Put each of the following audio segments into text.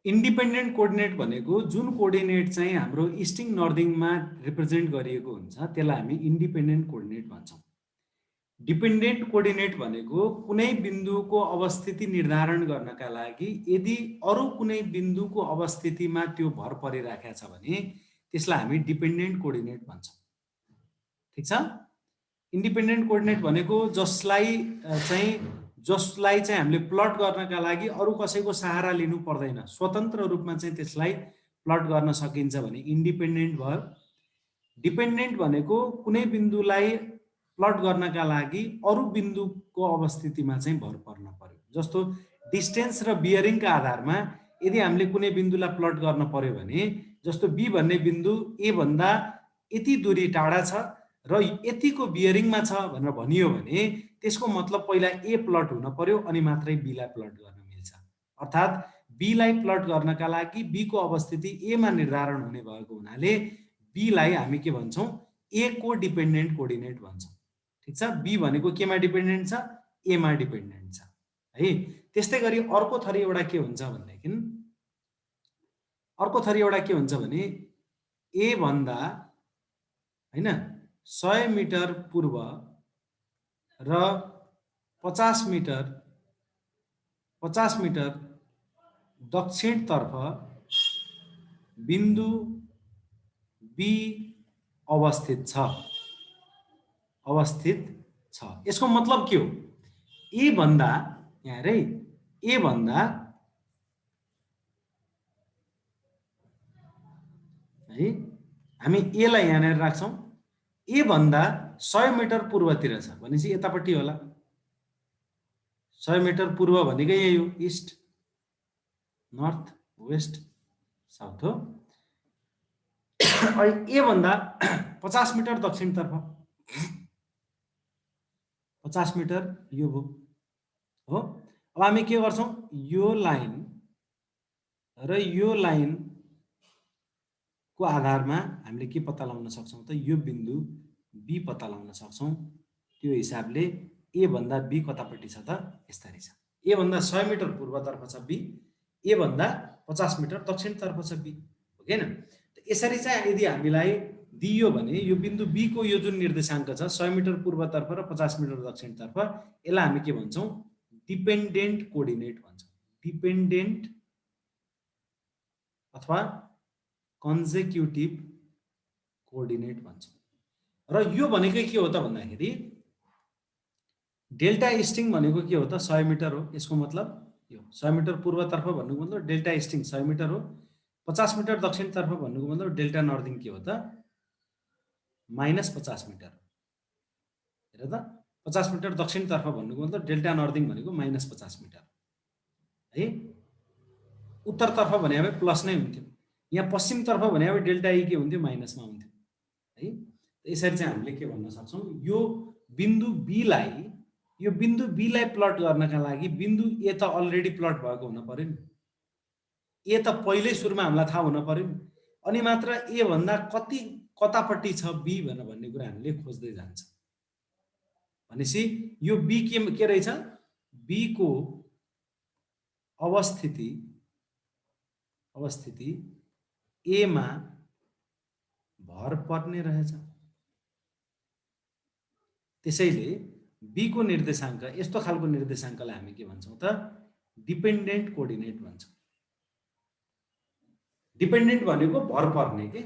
Independent coordinate भनेको जुन coordinate चाहिँ हाम्रो इस्टिङ नर्दिङमा रिप्रेजेन्ट गरिएको हुन्छ त्यसलाई हामी इन्डिपेन्डेन्ट कोअर्डिनेट भन्छौँ। डिपेन्डेन्ट कोअर्डिनेट भनेको कुनै बिन्दुको अवस्थिति निर्धारण गर्नका लागि यदि अरू कुनै बिन्दुको अवस्थितिमा त्यो भर परिराखेको छ भने त्यसलाई हामी डिपेन्डेन्ट कोअर्डिनेट भन्छौँ। ठिक छ। इन्डिपेन्डेन्ट कोअर्डिनेट भनेको जसलाई चाहिँ हामीले प्लट गर्नका लागि अरू कसैको सहारा लिनु पर्दैन, स्वतन्त्र रूपमा चाहिँ त्यसलाई प्लट गर्न सकिन्छ भने इन्डिपेन्डेन्ट भयो। डिपेन्डेन्ट भनेको कुनै बिन्दुलाई प्लट गर्नका लागि अरू बिन्दुको अवस्थितिमा चाहिँ भर पर्न पर्यो। जस्तो डिस्टेन्स र बियरिङका आधारमा यदि हामीले कुनै बिन्दुलाई प्लट गर्न पर्यो भने, जस्तो बी भन्ने बिन्दु ए भन्दा यति दूरी टाढा छ र यतिको बियरिङमा छ भनेर भनियो भने त्यसको मतलब पहिला ए प्लट हुन पर्यो अनि मात्रै बीलाई प्लट गर्न मिल्छ। अर्थात् बीलाई प्लट गर्नका लागि बीको अवस्थिति एमा निर्धारण हुने भएको हुनाले बीलाई हामी के भन्छौँ, ए को डिपेन्डेन्ट कोअर्डिनेट भन्छौँ। ठिक छ। बी भनेको केमा डिपेन्डेन्ट छ, एमा डिपेन्डेन्ट छ है। त्यस्तै गरी अर्को थरी एउटा के हुन्छ भनेदेखि, अर्को थरी एउटा के हुन्छ भने ए भन्दा हैन 100 मिटर पूर्व र 50 मिटर दक्षिणतर्फ बिन्दु बी अवस्थित छ। यसको मतलब के हो? ए भन्दा यहाँ रे ए भन्दा है हामी ए लाई यहाँनिर राख्छौं। ए भन्दा 100 मिटर पूर्वतिर छ भनेपछि यतापट्टि होला। 100 मिटर पूर्व भनेको यही हो, इस्ट, नर्थ, वेस्ट, साउथ हो। ए भन्दा 50 मिटर दक्षिणतर्फ, 50 मिटर यो हो। अब हामी के गर्छौं, यो लाइन र यो लाइन को आधारमा हामीले के पत्ता लगाउन सक्छौं त यो बिन्दु बी पत्ता लगाउन सक्छौं। त्यो हिसाबले ए भन्दा बी कतापट्टि छ त, यसरी छ। ए भन्दा 100 मिटर पूर्वतर्फ छ बी, ए भन्दा 50 मिटर दक्षिणतर्फ छ बी, हो कि हैन? यसरी चाहिँ यदि हामीलाई दियो भने यो बिन्दु बी को यो जुन निर्देशाङ्क छ 100 मिटर पूर्वतर्फ र 50 मिटर दक्षिणतर्फ, यसलाई हामी के भन्छौं, डिपेन्डेन्ट कोअर्डिनेट भन्छौं। डिपेन्डेन्ट अथवा कन्जेक्युटिभ कोअर्डिनेट भन्छौं। र यो भनेको के हो त भन्दाखेरि डेल्टा इस्टिङ भनेको के हो त, 100 मिटर हो। यसको मतलब यो 100 मिटर पूर्वतर्फ भन्नुको मतलब डेल्टा इस्टिङ 100 मिटर हो। 50 मिटर दक्षिणतर्फ भन्नुको मतलब डेल्टा नर्दिङ के हो त, -50 मिटर। हेर त, 50 मिटर दक्षिणतर्फ भन्नुको मतलब डेल्टा नर्दिङ भनेको -50 मिटर है। उत्तरतर्फ भने भए प्लस नै हुन्थ्यो, यहाँ पश्चिमतर्फ भने भए डेल्टा ई के हुन्थ्यो, माइनसमा हुन्थ्यो है। यसरी चाहिँ हामीले के भन्न सक्छौं, यो बिन्दु बी लाई प्लट गर्नका लागि बिन्दु ए त अलरेडी प्लट भएको हुन पर्यो नि। ए त पहिल्यै सुरुमा हामीलाई थाहा हुन पर्यो नि, अनि मात्र ए भन्दा कतापट्टि छ बी भनेर भन्ने कुरा हामीले खोज्दै जान्छ। भनेपछि यो बी के रहेछ, बी को अवस्थिति ए मा भर पर्ने रहेछ। त्यसैले बी को निर्देशाङ्क, यस्तो खालको निर्देशाङ्कलाई हामी के भन्छौं त, डिपेन्डेन्ट कोअर्डिनेट भन्छौं। डिपेन्डेन्ट भनेको भर पर्ने के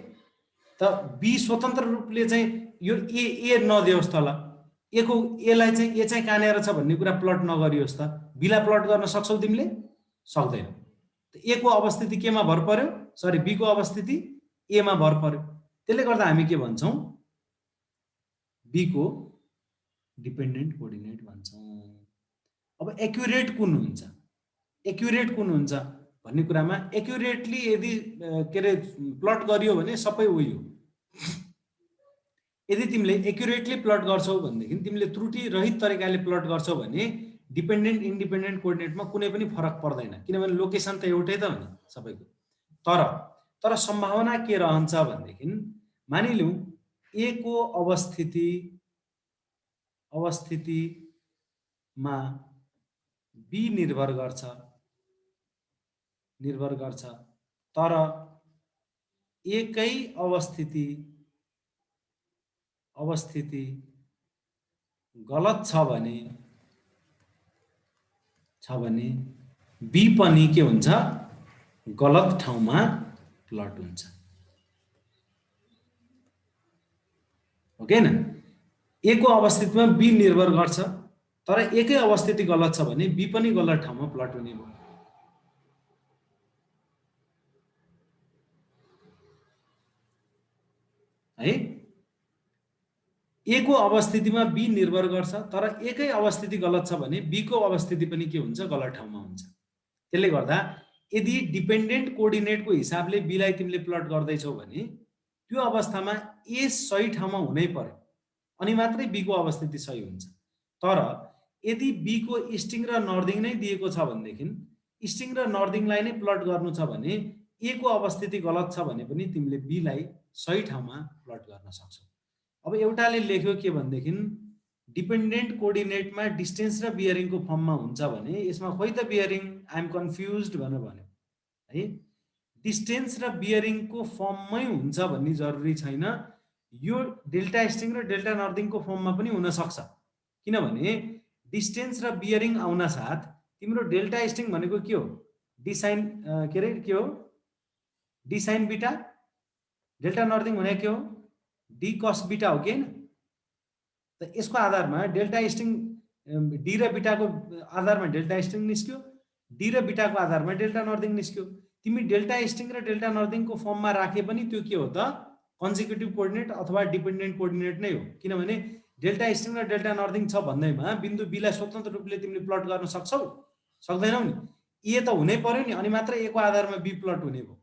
त, बी स्वतन्त्र रूपले चाहिँ यो ए नदियोस् त, ल ए लाई चाहिँ ए चाहिँ कहाँनिर छ भन्ने कुरा प्लट नगरियोस् त, बी लाई प्लट गर्न सक्छौ तिमीले? सक्दैनौ। ए को अवस्थिति केमा भर पर्यो, सरी बी को अवस्थिति ए मा भर पर्यो। त्यसले गर्दा हामी के भन्छौं, बी को डिपेन्डेन्ट कोअर्डिनेट भन्छौं। अब एक्युरेट कुन हुन्छ भन्ने कुरामा, एक्युरेटली यदि के रे प्लट गरियो भने सबै उही हो। यदि तिमीले एक्युरेटली प्लट गर्छौ भनेदेखि, तिमीले त्रुटि रहित तरिकाले प्लट गर्छौ भने डिपेन्डेन्ट इन्डिपेन्डेन्ट कोअर्डिनेटमा कुनै पनि फरक पर्दैन, किनभने लोकेसन त एउटै त हो नि सबैको। तर सम्भावना के रहन्छ भनेदेखि, मानिलिउँ ए को अवस्थितिमा बी निर्भर गर्छ निर्भर गर्छ। तर एकै अवस्थिति गलत छ भने बी पनि के हुन्छ, गलत ठाउँमा प्लट हुन्छ। हो कि हैन? ए को अवस्थितिमा बी निर्भर गर्छ, तर एकै अवस्थिति गलत छ भने बी पनि गलत ठाउँमा प्लट हुने भयो। है, ए को अवस्थितिमा बी निर्भर गर्छ, तर एकै अवस्थिति गलत छ भने बी को अवस्थिति पनि के हुन्छ, गलत ठाउँमा हुन्छ। त्यसले गर्दा यदि डिपेन्डेन्ट कोअर्डिनेटको हिसाबले बी लाई तिमीले प्लट गर्दैछौ भने त्यो अवस्थामा ए सही ठाउँमा हुनै पर्यो, अनि मात्रै बी को अवस्थिति सही हुन्छ। तर यदि बी को इस्टिङ र नर्दिङ नै दिएको छ भनेदेखि इस्टिङ र नर्दिङलाई नै प्लट गर्नु छ भने ए को अवस्थिति गलत छ भने पनि तिमीले बी लाई सही ठाउँमा प्लट गर्न सक्छौ। अब एउटाले लेख्यो के भनेदेखि डिपेन्डेन्ट कोअर्डिनेटमा डिस्टेन्स र बियरिङको फर्ममा हुन्छ भने यसमा खोइ त बियरिङ, आई एम कन्फ्युज्ड भनेर भन्यो है। डिस्टेन्स र बियरिङको फर्ममै हुन्छ भन्ने जरुरी छैन, यो डेल्टा इस्टिङ र डेल्टा नर्दिङको फर्ममा पनि हुन सक्छ। किनभने डिस्टेन्स र बियरिङ आउन साथ तिम्रो डेल्टा इस्टिङ भनेको के हो, डी साइन के हो, डी साइन बिटा, डेल्टा नर्दिङ भनेको के हो, डी कस बिटा हो कि हैन? त यसको आधारमा डेल्टा इस्टिङ डी र बिटाको आधारमा डेल्टा इस्टिङ निस्क्यो, डी र बिटाको आधारमा डेल्टा नर्दिङ निस्क्यो। तिमी डेल्टा इस्टिङ र डेल्टा नर्दिङको फर्ममा राखे पनि त्यो के हो त, कन्जिक्युटिभ कोअर्डिनेट अथवा डिपेन्डेन्ट कोअर्डिनेट नै हो। किनभने डेल्टा इस्टिङ र डेल्टा नर्दिङ छ भन्दैमा बिन्दु बी लाई स्वतन्त्र रूपले तिमीले प्लट गर्न सक्छौ, सक्दैनौ नि? ए त हुनै पर्यो नि, अनि मात्र ए को आधारमा बी प्लट हुने भयो।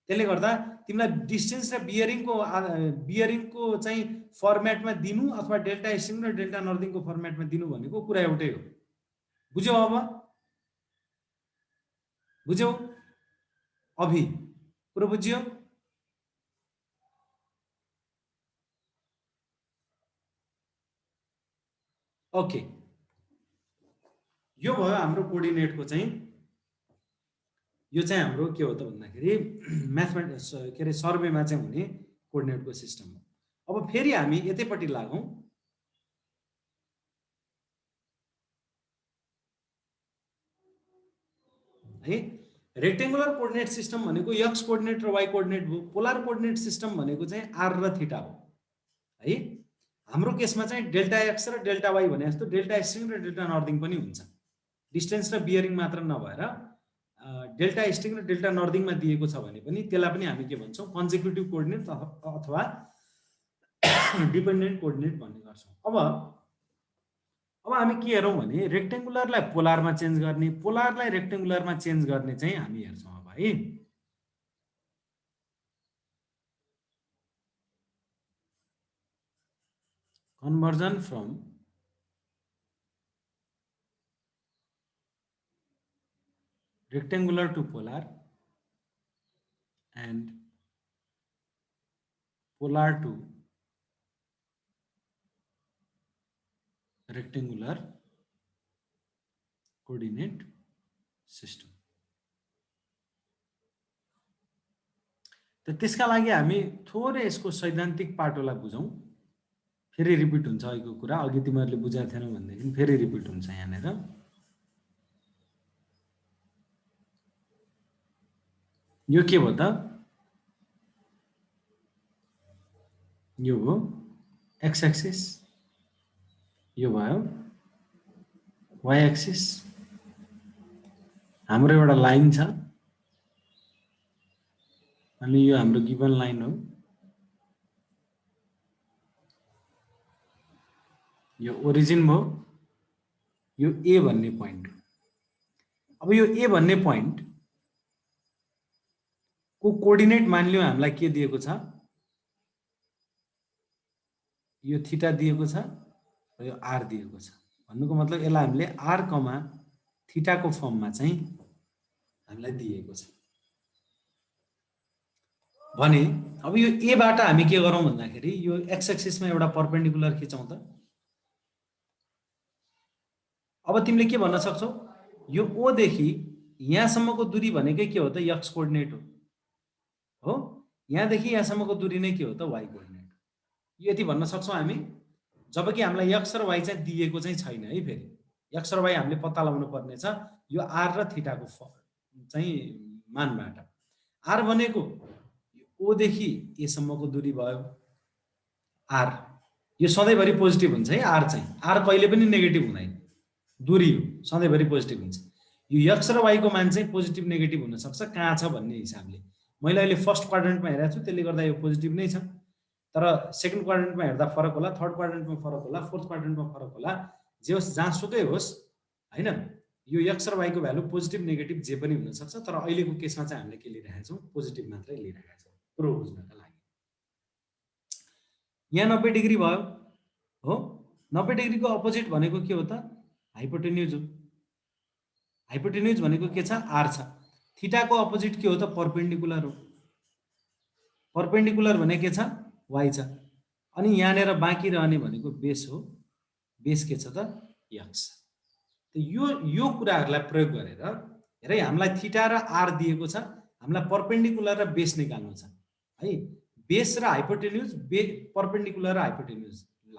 त्यसले गर्दा तिमीलाई डिस्टेन्स र बियरिङको चाहिँ फर्मेटमा दिनु अथवा डेल्टा इस्टिङ र डेल्टा नर्दिङको फर्मेटमा दिनु भनेको कुरा एउटै हो। बुझ्यौ? अब बुझ्यौ? अभि कुरो बुझ्यो? ओके, यो भयो हाम्रो कोअर्डिनेटको चाहिँ, यो चाहिँ हाम्रो के हो त भन्दाखेरि म्याथमेटिक्स के अरे सर्वेमा चाहिँ हुने कोअर्डिनेटको सिस्टम हो। अब फेरि हामी यतैपट्टि लागौँ। है, रेक्टेङ्गुलर कोअर्डिनेट सिस्टम भनेको एक्स कोअर्डिनेट र वाइ कोअर्डिनेट भयो। पोलर कोअर्डिनेट सिस्टम भनेको चाहिँ आर र थीटा हो। है, हाम्रो केसमा चाहिँ डेल्टा एक्स र डेल्टा वाइ भने जस्तो डेल्टा इस्टिङ र डेल्टा नर्दिङ पनि हुन्छ। डिस्टेन्स र बियरिङ मात्र नभएर डेल्टा इस्टिङ र डेल्टा नर्दिङमा दिएको छ भने पनि त्यसलाई पनि हामी के भन्छौँ, कन्जिक्युटिभ कोअर्डिनेट अथवा डिपेन्डेन्ट कोअर्डिनेट भन्ने गर्छौँ। अब हामी के हेरौँ भने रेक्टेङ्गुलरलाई पोलारमा चेन्ज गर्ने, पोलारलाई रेक्टेङ्गुलरमा चेन्ज गर्ने चाहिँ हामी हेर्छौँ। अब है, conversion from rectangular to polar and polar to rectangular coordinate system। त त्यसका लागि हामी थोरै यसको सैद्धान्तिक पाटोलाई बुझौँ। फेरि रिपिट हुन्छ अहिलेको कुरा, अघि तिमीहरूले बुझाएको थिएनौ भनेदेखि फेरि रिपिट हुन्छ यहाँनिर। यो के भयो त, यो भयो एक्स एक्सिस, यो भयो वाइ एक्सिस। हाम्रो एउटा लाइन छ अनि यो हाम्रो गिभन लाइन हो। यो ओरिजिन भयो, यो ए भन्ने पोइन्ट हो। अब यो ए भन्ने पोइन्ट को कोअर्डिनेट मानिलियो हामीलाई के दिएको छ, यो थीटा दिएको छ र यो आर दिएको छ। भन्नुको मतलब यसलाई हामीले आर कमा थीटाको फर्ममा चाहिँ हामीलाई दिएको छ भने अब यो ए बाट हामी के गरौँ भन्दाखेरि यो एक्स एक्सिसमा एउटा परपेन्डिकुलर खिचौँ त। अब तिमीले के भन्न सक्छौ, यो ओ देखि यहाँसम्मको दूरी भनेकै के हो त? एक्स कोअर्डिनेट हो। यहाँदेखि यहाँसम्मको दूरी नै के हो त? Y coordinate. यति भन्न सक्छौँ हामी। जबकि हामीलाई एक्स र वाइ चाहिँ दिएको चाहिँ छैन है। फेरि एक्स र वाइ हामीले पत्ता लगाउनु पर्ने छ यो आर र थिटाको चाहिँ मानबाट। आर भनेको ओदेखि एसम्मको दूरी भयो आर। यो सधैँभरि पोजिटिभ हुन्छ है। आर चाहिँ, आर कहिले पनि नेगेटिभ हुँदैन, दूरी हो, सधैँभरि पोजिटिभ हुन्छ। यो एक्स र वाइको मान चाहिँ पोजिटिभ नेगेटिभ हुनसक्छ कहाँ छ भन्ने हिसाबले। मैले अहिले फर्स्ट क्वाड्रेन्टमा हेरेको छु, त्यसले गर्दा यो पोजिटिभ नै छ। तर सेकेन्ड क्वाड्रेन्टमा हेर्दा फरक होला, थर्ड क्वाड्रेन्टमा फरक होला, फोर्थ क्वाड्रेन्टमा फरक होला। जे होस्, जहाँसुकै होस् होइन, यो एक्स र वाइको भ्यालु पोजिटिभ नेगेटिभ जे पनि हुनसक्छ। तर अहिलेको केसमा चाहिँ हामीले के लिइरहेका छौँ? पोजिटिभ मात्रै लिइरहेका छौँ कुरो बुझ्नका लागि। यहाँ 90 डिग्री भयो हो। 90 डिग्रीको अपोजिट भनेको के हो त? हाइपोटेन्युज हो। हाइपोटेन्युज भनेको के छ? आर छ। थिटाको अपोजिट के हो त? पर्पेन्डिकुलर हो। पर्पेन्डिकुलर भने के छ? वाइ छ। अनि यहाँनिर बाँकी रहने भनेको बेस हो। बेस के छ त? एक्स। यो कुराहरूलाई प्रयोग गरेर हेरै, हामीलाई थिटा र आर दिएको छ, हामीलाई पर्पेन्डिकुलर र बेस निकाल्नु छ है। बेस र हाइपोटेन्युज, पर्पेन्डिकुलर र हाइपोटेन्युज। ल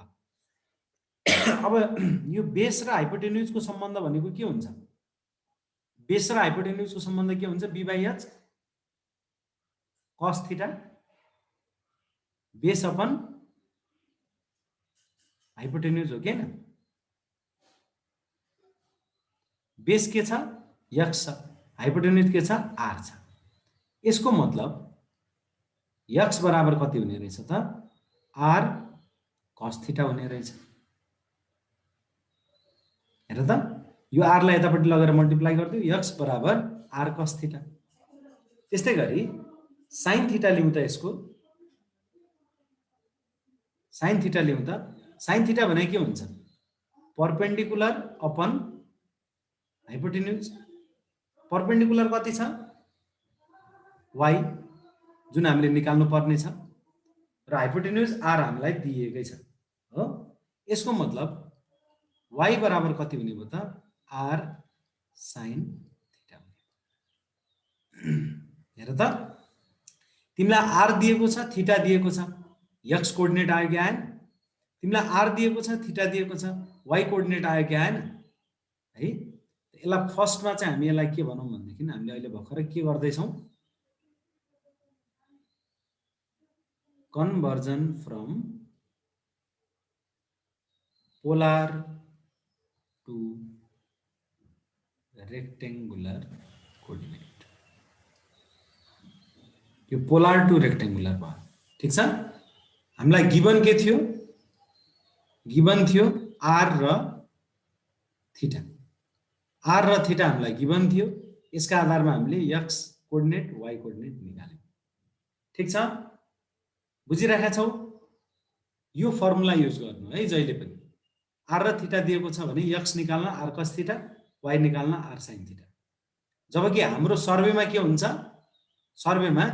अब यो बेस र हाइपोटेन्युजको सम्बन्ध भनेको के हुन्छ? बेस र हाइपोटेन्युजको सम्बन्ध के हुन्छ? B by H cos theta base upon hypotenuse हो कि हैन? बेस के छ? एक्स छ। हाइपोटेन्युज के छ? आर छ। यसको मतलब एक्स बराबर कति हुने रहेछ त? आर कस थिटा हुने रहेछ। हेर त, यो आरलाई यतापट्टि लगेर मल्टिप्लाई गरिदियो, एक्स बराबर आर कस थिटा। त्यस्तै गरी साइन थिटा लिउँ त यसको। साइन थिटा लिउँ त। साइन थिटा भने के हुन्छ? Perpendicular upon हाइपोटेन्युज। पर्पेन्डिकुलर कति छ? वाइ, जुन हामीले निकाल्नु पर्ने छ, र हाइपोटेन्युज आर हामीलाई दिएकै छ हो। यसको मतलब वाइ बराबर कति हुने भयो त? R sine theta. हेर त, तिमीलाई आर दिएको छ, थिटा दिएको छ, एक्स कोअर्डिनेट आयो कि आएन? तिमीलाई आर दिएको छ, थिटा दिएको छ, वाइ कोअर्डिनेट आयो कि आएन है? यसलाई फर्स्टमा चाहिँ हामी यसलाई के भनौँ भनेदेखि, हामीले अहिले भर्खरै के गर्दैछौँ? Conversion from polar to rectangular coordinate. यो पोलार टु रेक्टेङ्गुलर भयो। ठिक छ। हामीलाई गिभन के थियो? गिभन थियो आर र थिटा। आर र थिटा हामीलाई गिभन थियो। यसका आधारमा हामीले एक्स कोअर्डिनेट, वाइ कोअर्डिनेट निकाल्यौँ। ठिक छ, बुझिरहेका छौ? यो फर्मुला युज गर्नु है जहिले पनि। आर र थिटा दिएको छ भने एक्स निकाल्न आर कस थिटा, वाइ निकाल्न आर साइन थिटा। जबकि हाम्रो सर्वेमा के हुन्छ? सर्वेमा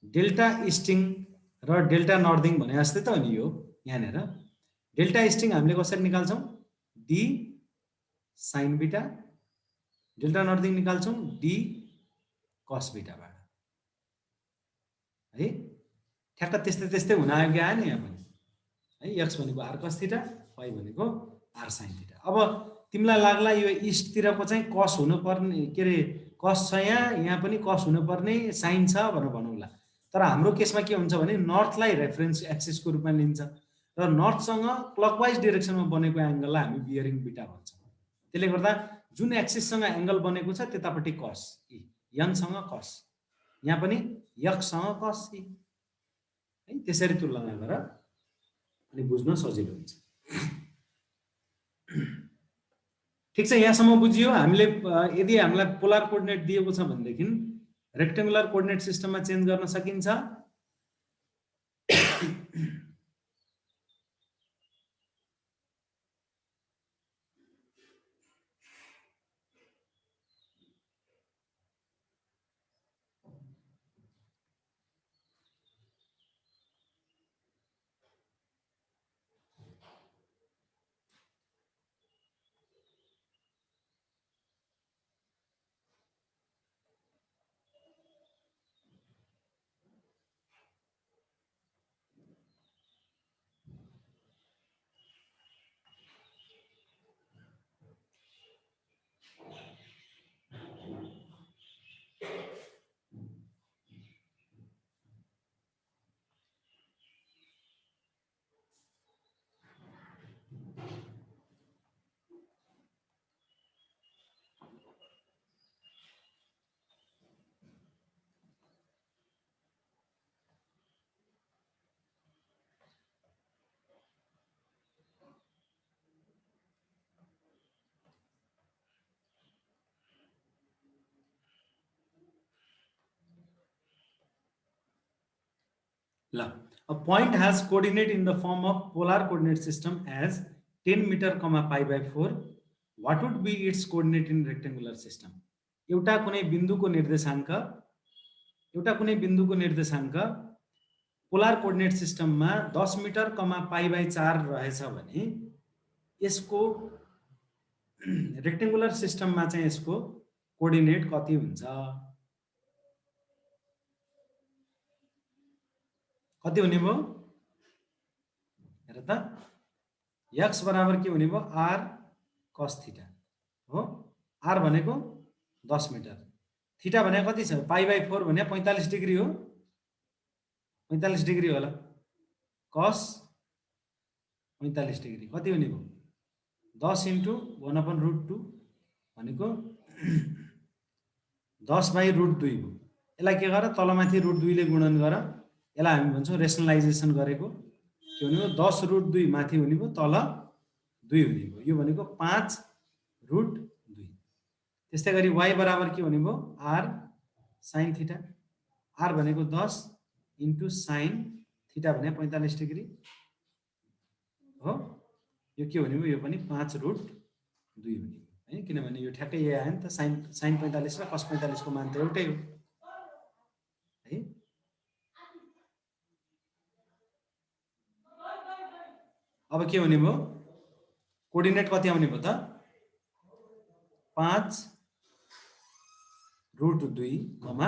डेल्टा इस्टिङ र डेल्टा नर्दिङ भने जस्तै त हो नि यो। यहाँनिर डेल्टा इस्टिङ हामीले कसरी निकाल्छौँ? डी साइन बिटा। डेल्टा नर्दिङ निकाल्छौँ डी कस बिटाबाट है। ठ्याक्क त्यस्तै त्यस्तै हुन आयो कि आएन? यहाँ पनि है, एक्स भनेको आर कस थिटा, वाइ भनेको आर साइन थिटा। अब तिमीलाई लाग्ला यो इस्टतिरको चाहिँ कस हुनुपर्ने, के अरे कस छ यहाँ पनि कस हुनुपर्ने, साइन छ भनेर भनौँला। तर हाम्रो केसमा के हुन्छ भने नर्थलाई रेफरेन्स एक्सिसको रूपमा लिन्छ र नर्थसँग क्लकवाइज डिरेक्सनमा बनेको एङ्गललाई हामी बियरिङ बिटा भन्छौँ। त्यसले गर्दा जुन एक्सिससँग एङ्गल बनेको छ त्यतापट्टि कस ई, यनसँग कस, यहाँ पनि यक्ससँग कस ई है। त्यसरी तुलना गर अनि बुझ्न सजिलो हुन्छ। ठिक छ, यहाँसम्म बुझियो? हामीले यदि हामीलाई पोलार कोअर्डिनेट दिएको छ भनेदेखि रेक्टेङ्गुलर कोअर्डिनेट सिस्टममा चेन्ज गर्न सकिन्छ। ल, a point has coordinate in the form of polar coordinate system as 10 meter comma pi by 4. What would be its coordinate in rectangular system? एउटा कुनै बिन्दुको निर्देशाङ्क पोलर कोअर्डिनेट सिस्टममा 10 मिटर कमा पाई बाई 4 रहेछ भने यसको rectangular सिस्टममा चाहिँ यसको coordinate कति हुन्छ? कति हुने भयो? हेर त, x बराबर के हुने भयो? r cos थीटा हो। r भनेको 10 मिटर, थीटा भने कति छ? पाई बाई 4 भने 45 डिग्री हो, 45 डिग्री होला। cos 45 डिग्री कति हुने भयो? 10 इन्टु 1/√2 भनेको 10 बाई √2 भयो। यसलाई के गर, तलमाथि √2 ले गुणन गर। यसलाई हामी भन्छौँ रेसनलाइजेसन गरेको। के हुने भयो? 10√2 माथि हुने भयो, तल 2 हुने भयो। यो भनेको 5√2। त्यस्तै गरी y बराबर के हुने भयो? r sin theta. r भनेको 10 इन्टु sin थीटा भने 45 डिग्री हो। यो के हुने भयो? यो पनि 5√2 हुने भयो है, किनभने यो ठ्याक्कै यही आयो नि त। sin 45 र cos 45 को मान त एउटै हो है। अब के हुने भयो? कोअर्डिनेट कति आउने भयो त? 5√2 कमा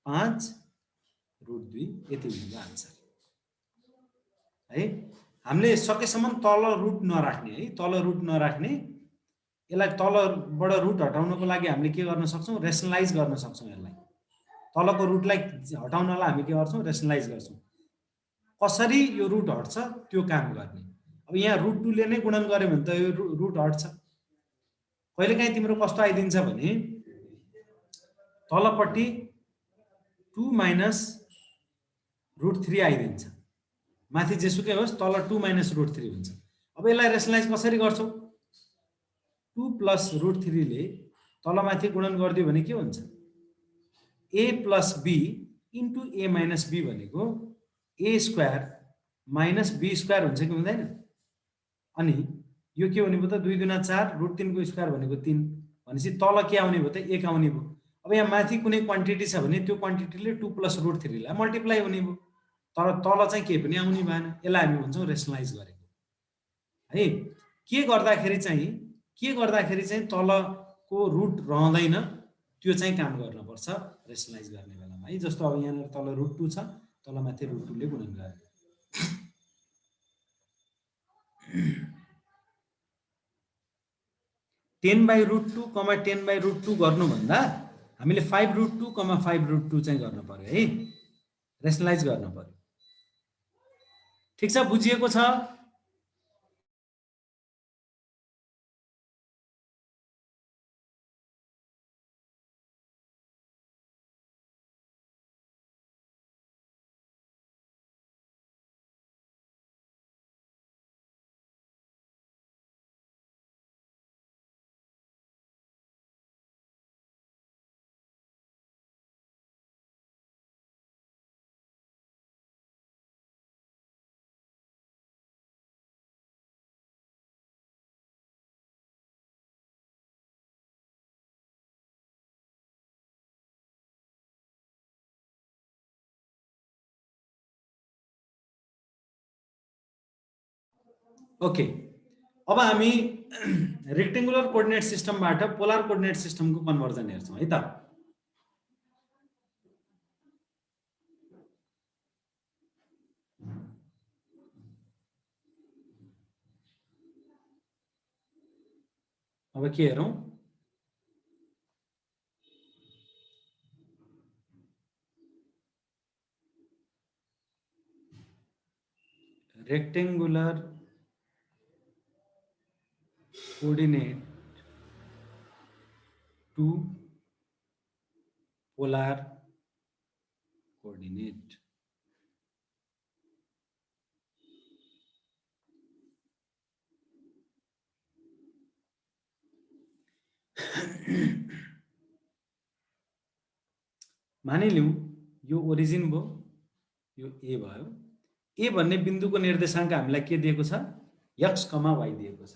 5√2 यति हुने भयो आन्सर है। हामीले सकेसम्म तल रुट नराख्ने है, तल रुट नराख्ने। यसलाई तलबाट रुट हटाउनको लागि हामीले के गर्न सक्छौं? रेसनलाइज गर्न सक्छौं। यसलाई तलको रुटलाई हटाउनलाई हामी के गर्छौं? रेसनलाइज गर्छौं। कसरी यो रुट हट्छ त्यो काम गर्ने। अब यहाँ √2 ले नै गुणन गर्यो भने त यो रुट हट्छ। कहिलेकाहीँ तिम्रो कस्तो आइदिन्छ भने तलपट्टि 2 माइनस √3 आइदिन्छ, माथि जेसुकै होस् तल 2 माइनस √3 हुन्छ। अब यसलाई रेसनलाइज कसरी गर्छौ? 2 प्लस √3 ले तलमाथि गुणन गरिदियो भने के हुन्छ? a plus b into a minus b भनेको a square minus b square हुन्छ कि हुँदैन? अनि यो के हुने भयो त? 2 दुना 4, √3 को स्क्वायर भनेको 3 भनेपछि तल के आउने भयो त? 1 आउने भयो। अब यहाँ माथि कुनै क्वान्टिटी छ भने त्यो क्वान्टिटीले 2 प्लस √3 लाई मल्टिप्लाई हुने भयो, तर तल चाहिँ केही पनि आउने भएन। यसलाई हामी भन्छौँ रेसनलाइज गरेको है। के गर्दाखेरि चाहिँ तलको रुट रहँदैन, त्यो चाहिँ काम गर्नुपर्छ रेसनलाइज गर्ने बेलामा है। जस्तो अब यहाँ तल √2 छ, तलमाथि √2 ले गुणन गरे। 10/√2 कमा 10/√2 गर्नुभन्दा हामीले 5√2 कमा 5√2 चाहिँ गर्नु पर्यो है, रेसनलाइज गर्नु पर्यो। ठीक छ, बुझिएको छ? ओके, अब हामी रेक्टेंगुलर कोअर्डिनेट सिस्टमबाट पोलर कोअर्डिनेट सिस्टमको कन्भर्जन हेर्छौं है त। अब के हेरौं? Rectangular coordinate to polar coordinate. मानिलिउँ यो ओरिजिन भयो, यो ए भयो। ए भन्ने बिन्दुको निर्देशाङ्क हामीलाई के दिएको छ? x, y दिएको छ।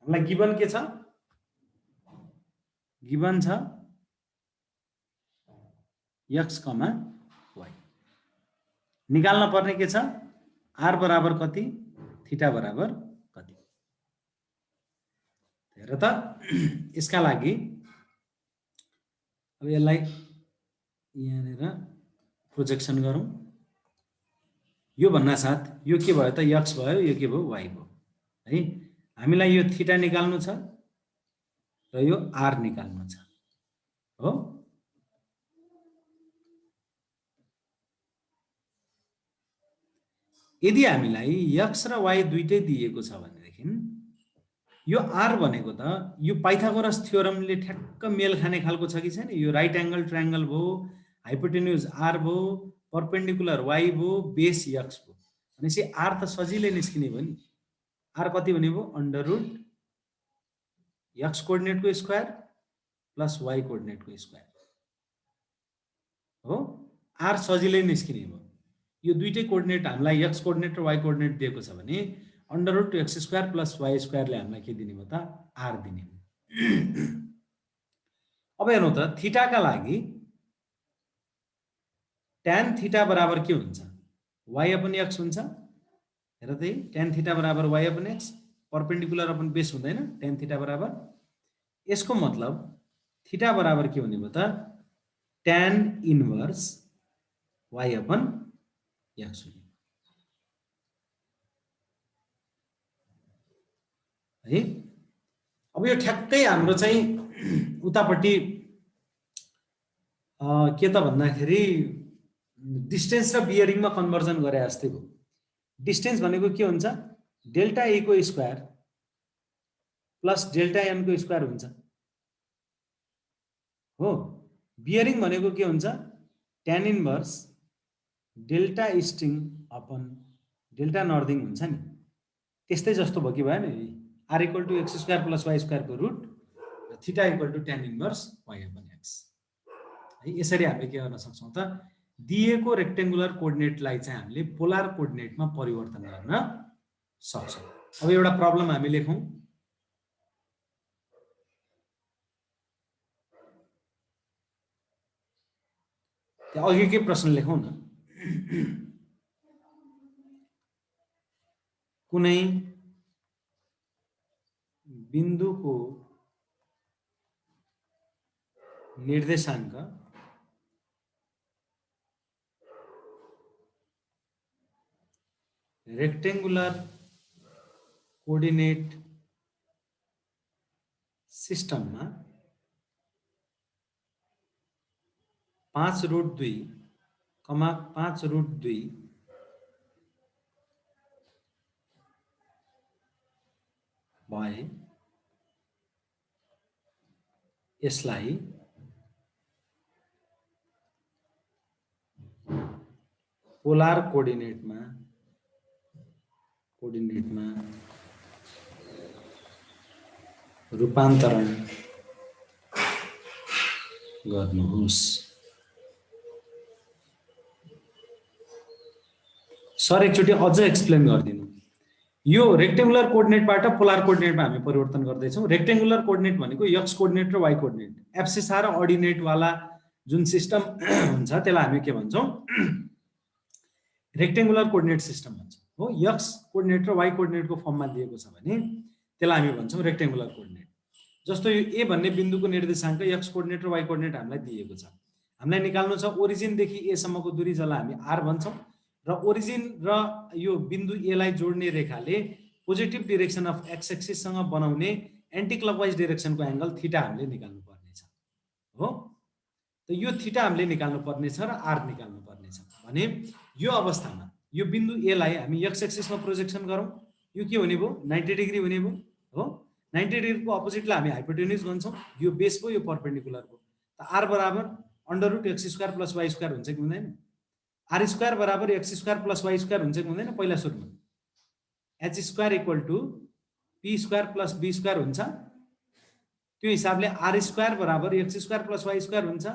हामीलाई गिभन के छ? गिभन छ x, y। निकाल्न पर्ने के छ? r बराबर कति, थीटा बराबर कति। हेर त, यसका लागि अब यसलाई यहाँनिर प्रोजेक्सन गरौँ। यो भन्ना साथ यो के भयो त? x भयो, यो के भयो? y भयो है। हामीलाई यो थीटा निकाल्नु छ र यो r निकाल्नु छ हो। यदि हामीलाई x र y दुईटै दिएको छ भनेदेखि यो r भनेको त यो पाइथागोरस थ्योरमले ठ्याक्क मेल खाने खालको छ कि छैन? यो राइट एंगल ट्रायंगल भयो, हाइपोटेन्युज r भयो, परपेन्डिकुलर y भयो, बेस x भयो। भनेपछि r त सजिलै निस्किने भयो नि। r कति भने भयो? अंडर रूट x कोअर्डिनेटको स्क्वायर प्लस y कोअर्डिनेटको स्क्वायर हो। r सजिलै निस्किने भयो। यो दुईटै कोअर्डिनेट हामीलाई x कोअर्डिनेट र y कोअर्डिनेट दिएको छ भने under root x square plus y स्क्वायरले हामीलाई के दिने भयो त? r दिने भयो। अब हेर्नु त, थीटाका लागि tan थीटा बराबर के हुन्छ? y अपन x हुन्छ। हेर त, tan थीटा बराबर y upon x, perpendicular upon base हुँदैन। tan थीटा बराबर, यसको मतलब थीटा बराबर के हुने भयो त? tan inverse y upon x हुने है। अब यो ठ्याक्कै हाम्रो चाहिँ उतापट्टि के त भन्दाखेरि डिस्टेन्स र बियरिङमा कन्भर्जन गरे जस्तै भयो। डिस्टेन्स भनेको के हुन्छ? डेल्टा ए को स्क्वायर प्लस डेल्टा एन को स्क्वायर हुन्छ हो। बियरिङ भनेको के हुन्छ? tan inverse delta easting upon delta northing हुन्छ नि। त्यस्तै जस्तो भयो कि भएन? r equal to x square plus y square को root, theta equal to tan inverse y upon x है। यसरी हामीले के गर्न सक्छौं त? दिएको रेक्टेंगुलर कोअर्डिनेटलाई चाहिँ हामीले पोलर कोअर्डिनेटमा परिवर्तन गर्न सक्छौं। अब एउटा प्रब्लम हामी लेखौं। त्यहाँ अघिकै प्रश्न लेखौं न। कुनै बिन्दुको निर्देशाङ्क रेक्टेंगुलर कोअर्डिनेट सिस्टममा 5√2, 5√2 भए यसलाई पोलर कोअर्डिनेटमा रूपान्तरण गर्नुहोस्। सर एकचोटि अझ एक्सप्लेन गरिदिनु। यो रेक्टेंगुलर कोअर्डिनेटबाट पोलर कोअर्डिनेटमा हामी परिवर्तन गर्दैछौं। रेक्टेंगुलर कोअर्डिनेट भनेको x कोअर्डिनेट र y कोअर्डिनेट, एब्सिस र अर्डिनेट वाला जुन सिस्टम हुन्छ त्यसलाई हामी के भन्छौं? रेक्टेंगुलर कोअर्डिनेट सिस्टम भन्छौं हो। x कोअर्डिनेट र y कोअर्डिनेटको फर्ममा दिएको छ भने त्यसलाई हामी भन्छौं रेक्टेंगुलर कोअर्डिनेट। जस्तो यो ए भन्ने बिन्दुको निर्देशाङ्क x कोअर्डिनेट र y कोअर्डिनेट हामीलाई दिएको छ। हामीलाई निकाल्नु छ ओरिजिन देखि ए सम्मको दूरी, जसलाई हामी r भन्छौं, र ओरिजिन र यो बिन्दु ए लाई जोड्ने रेखाले positive direction of X axis सँग बनाउने एन्टी क्लकवाइज डाइरेक्सनको एंगल थीटा हामीले निकाल्नु पर्ने छ हो। त यो थीटा हामीले निकाल्नु पर्ने छ र r निकाल्नु पर्ने छ भने यो अवस्थामा यो बिन्दु ए लाई हामी एक्स एक्सिसमा प्रोजेक्सन गरौँ। यो के हुने भयो? 90 डिग्री हुने भयो हो। 90 डिग्रीको अपोजिटलाई हामी हाइपोटेन्युज भन्छौं। यो बेस भयो, यो परपेन्डिकुलर भयो। त r बराबर under root x square plus y square हुन्छ कि हुँदैन? r स्क्वायर बराबर x square plus y square हुन्छ कि हुँदैन? पहिला सुरुमा h square equal to p square plus b square हुन्छ। त्यो हिसाबले r स्क्वायर बराबर x square plus y square हुन्छ।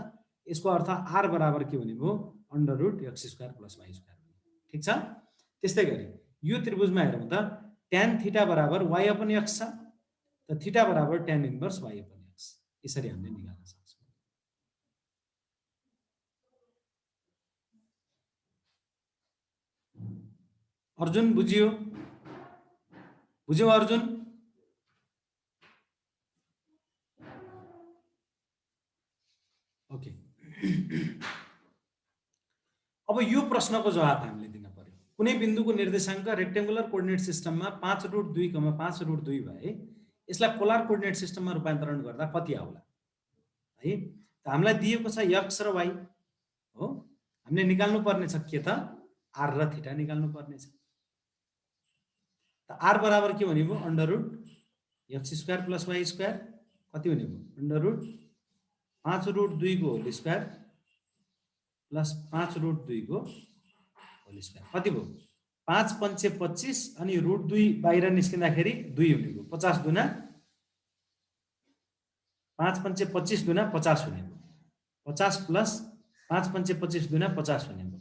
यसको अर्थ r बराबर के हुने भयो? √x² + y²। ठिक छ। त्यस्तै गरी यो त्रिभुजमा हेरौँ त tan थीटा बराबर y/x छ, त थीटा बराबर tan इन्भर्स y/x। यसरी हामीले निकाल्न सक्छौँ। अर्जुन बुझियो? बुझ्यौ अर्जुन? ओके। अब यो प्रश्नको जवाब हामीले दिन पर्यो। कुनै बिन्दुको निर्देशाङ्क रेक्टेङ्गुलर कोअर्डिनेट सिस्टममा 5√2, 5√2 भए यसलाई पोलर कोअर्डिनेट सिस्टममा रूपान्तरण गर्दा कति आउला है? त हामीलाई दिएको छ x र y हो। हामीले निकाल्नु पर्ने छ के त r र थीटा निकाल्नु पर्ने छ। त r बराबर के भने भो √x² + y² कति हुने भो √5√2 को होल स्क्वायर प्लस 5√2 को होल स्क्वायर कति भो 5 पंचे 25 अनि √2 बाहिर निस्किँदाखेरि 2 हुने भो 50 दुना 5 पंचे 25 दुना 50 हुने भो 50 प्लस 5 पंचे 25 दुना 50 हुने भो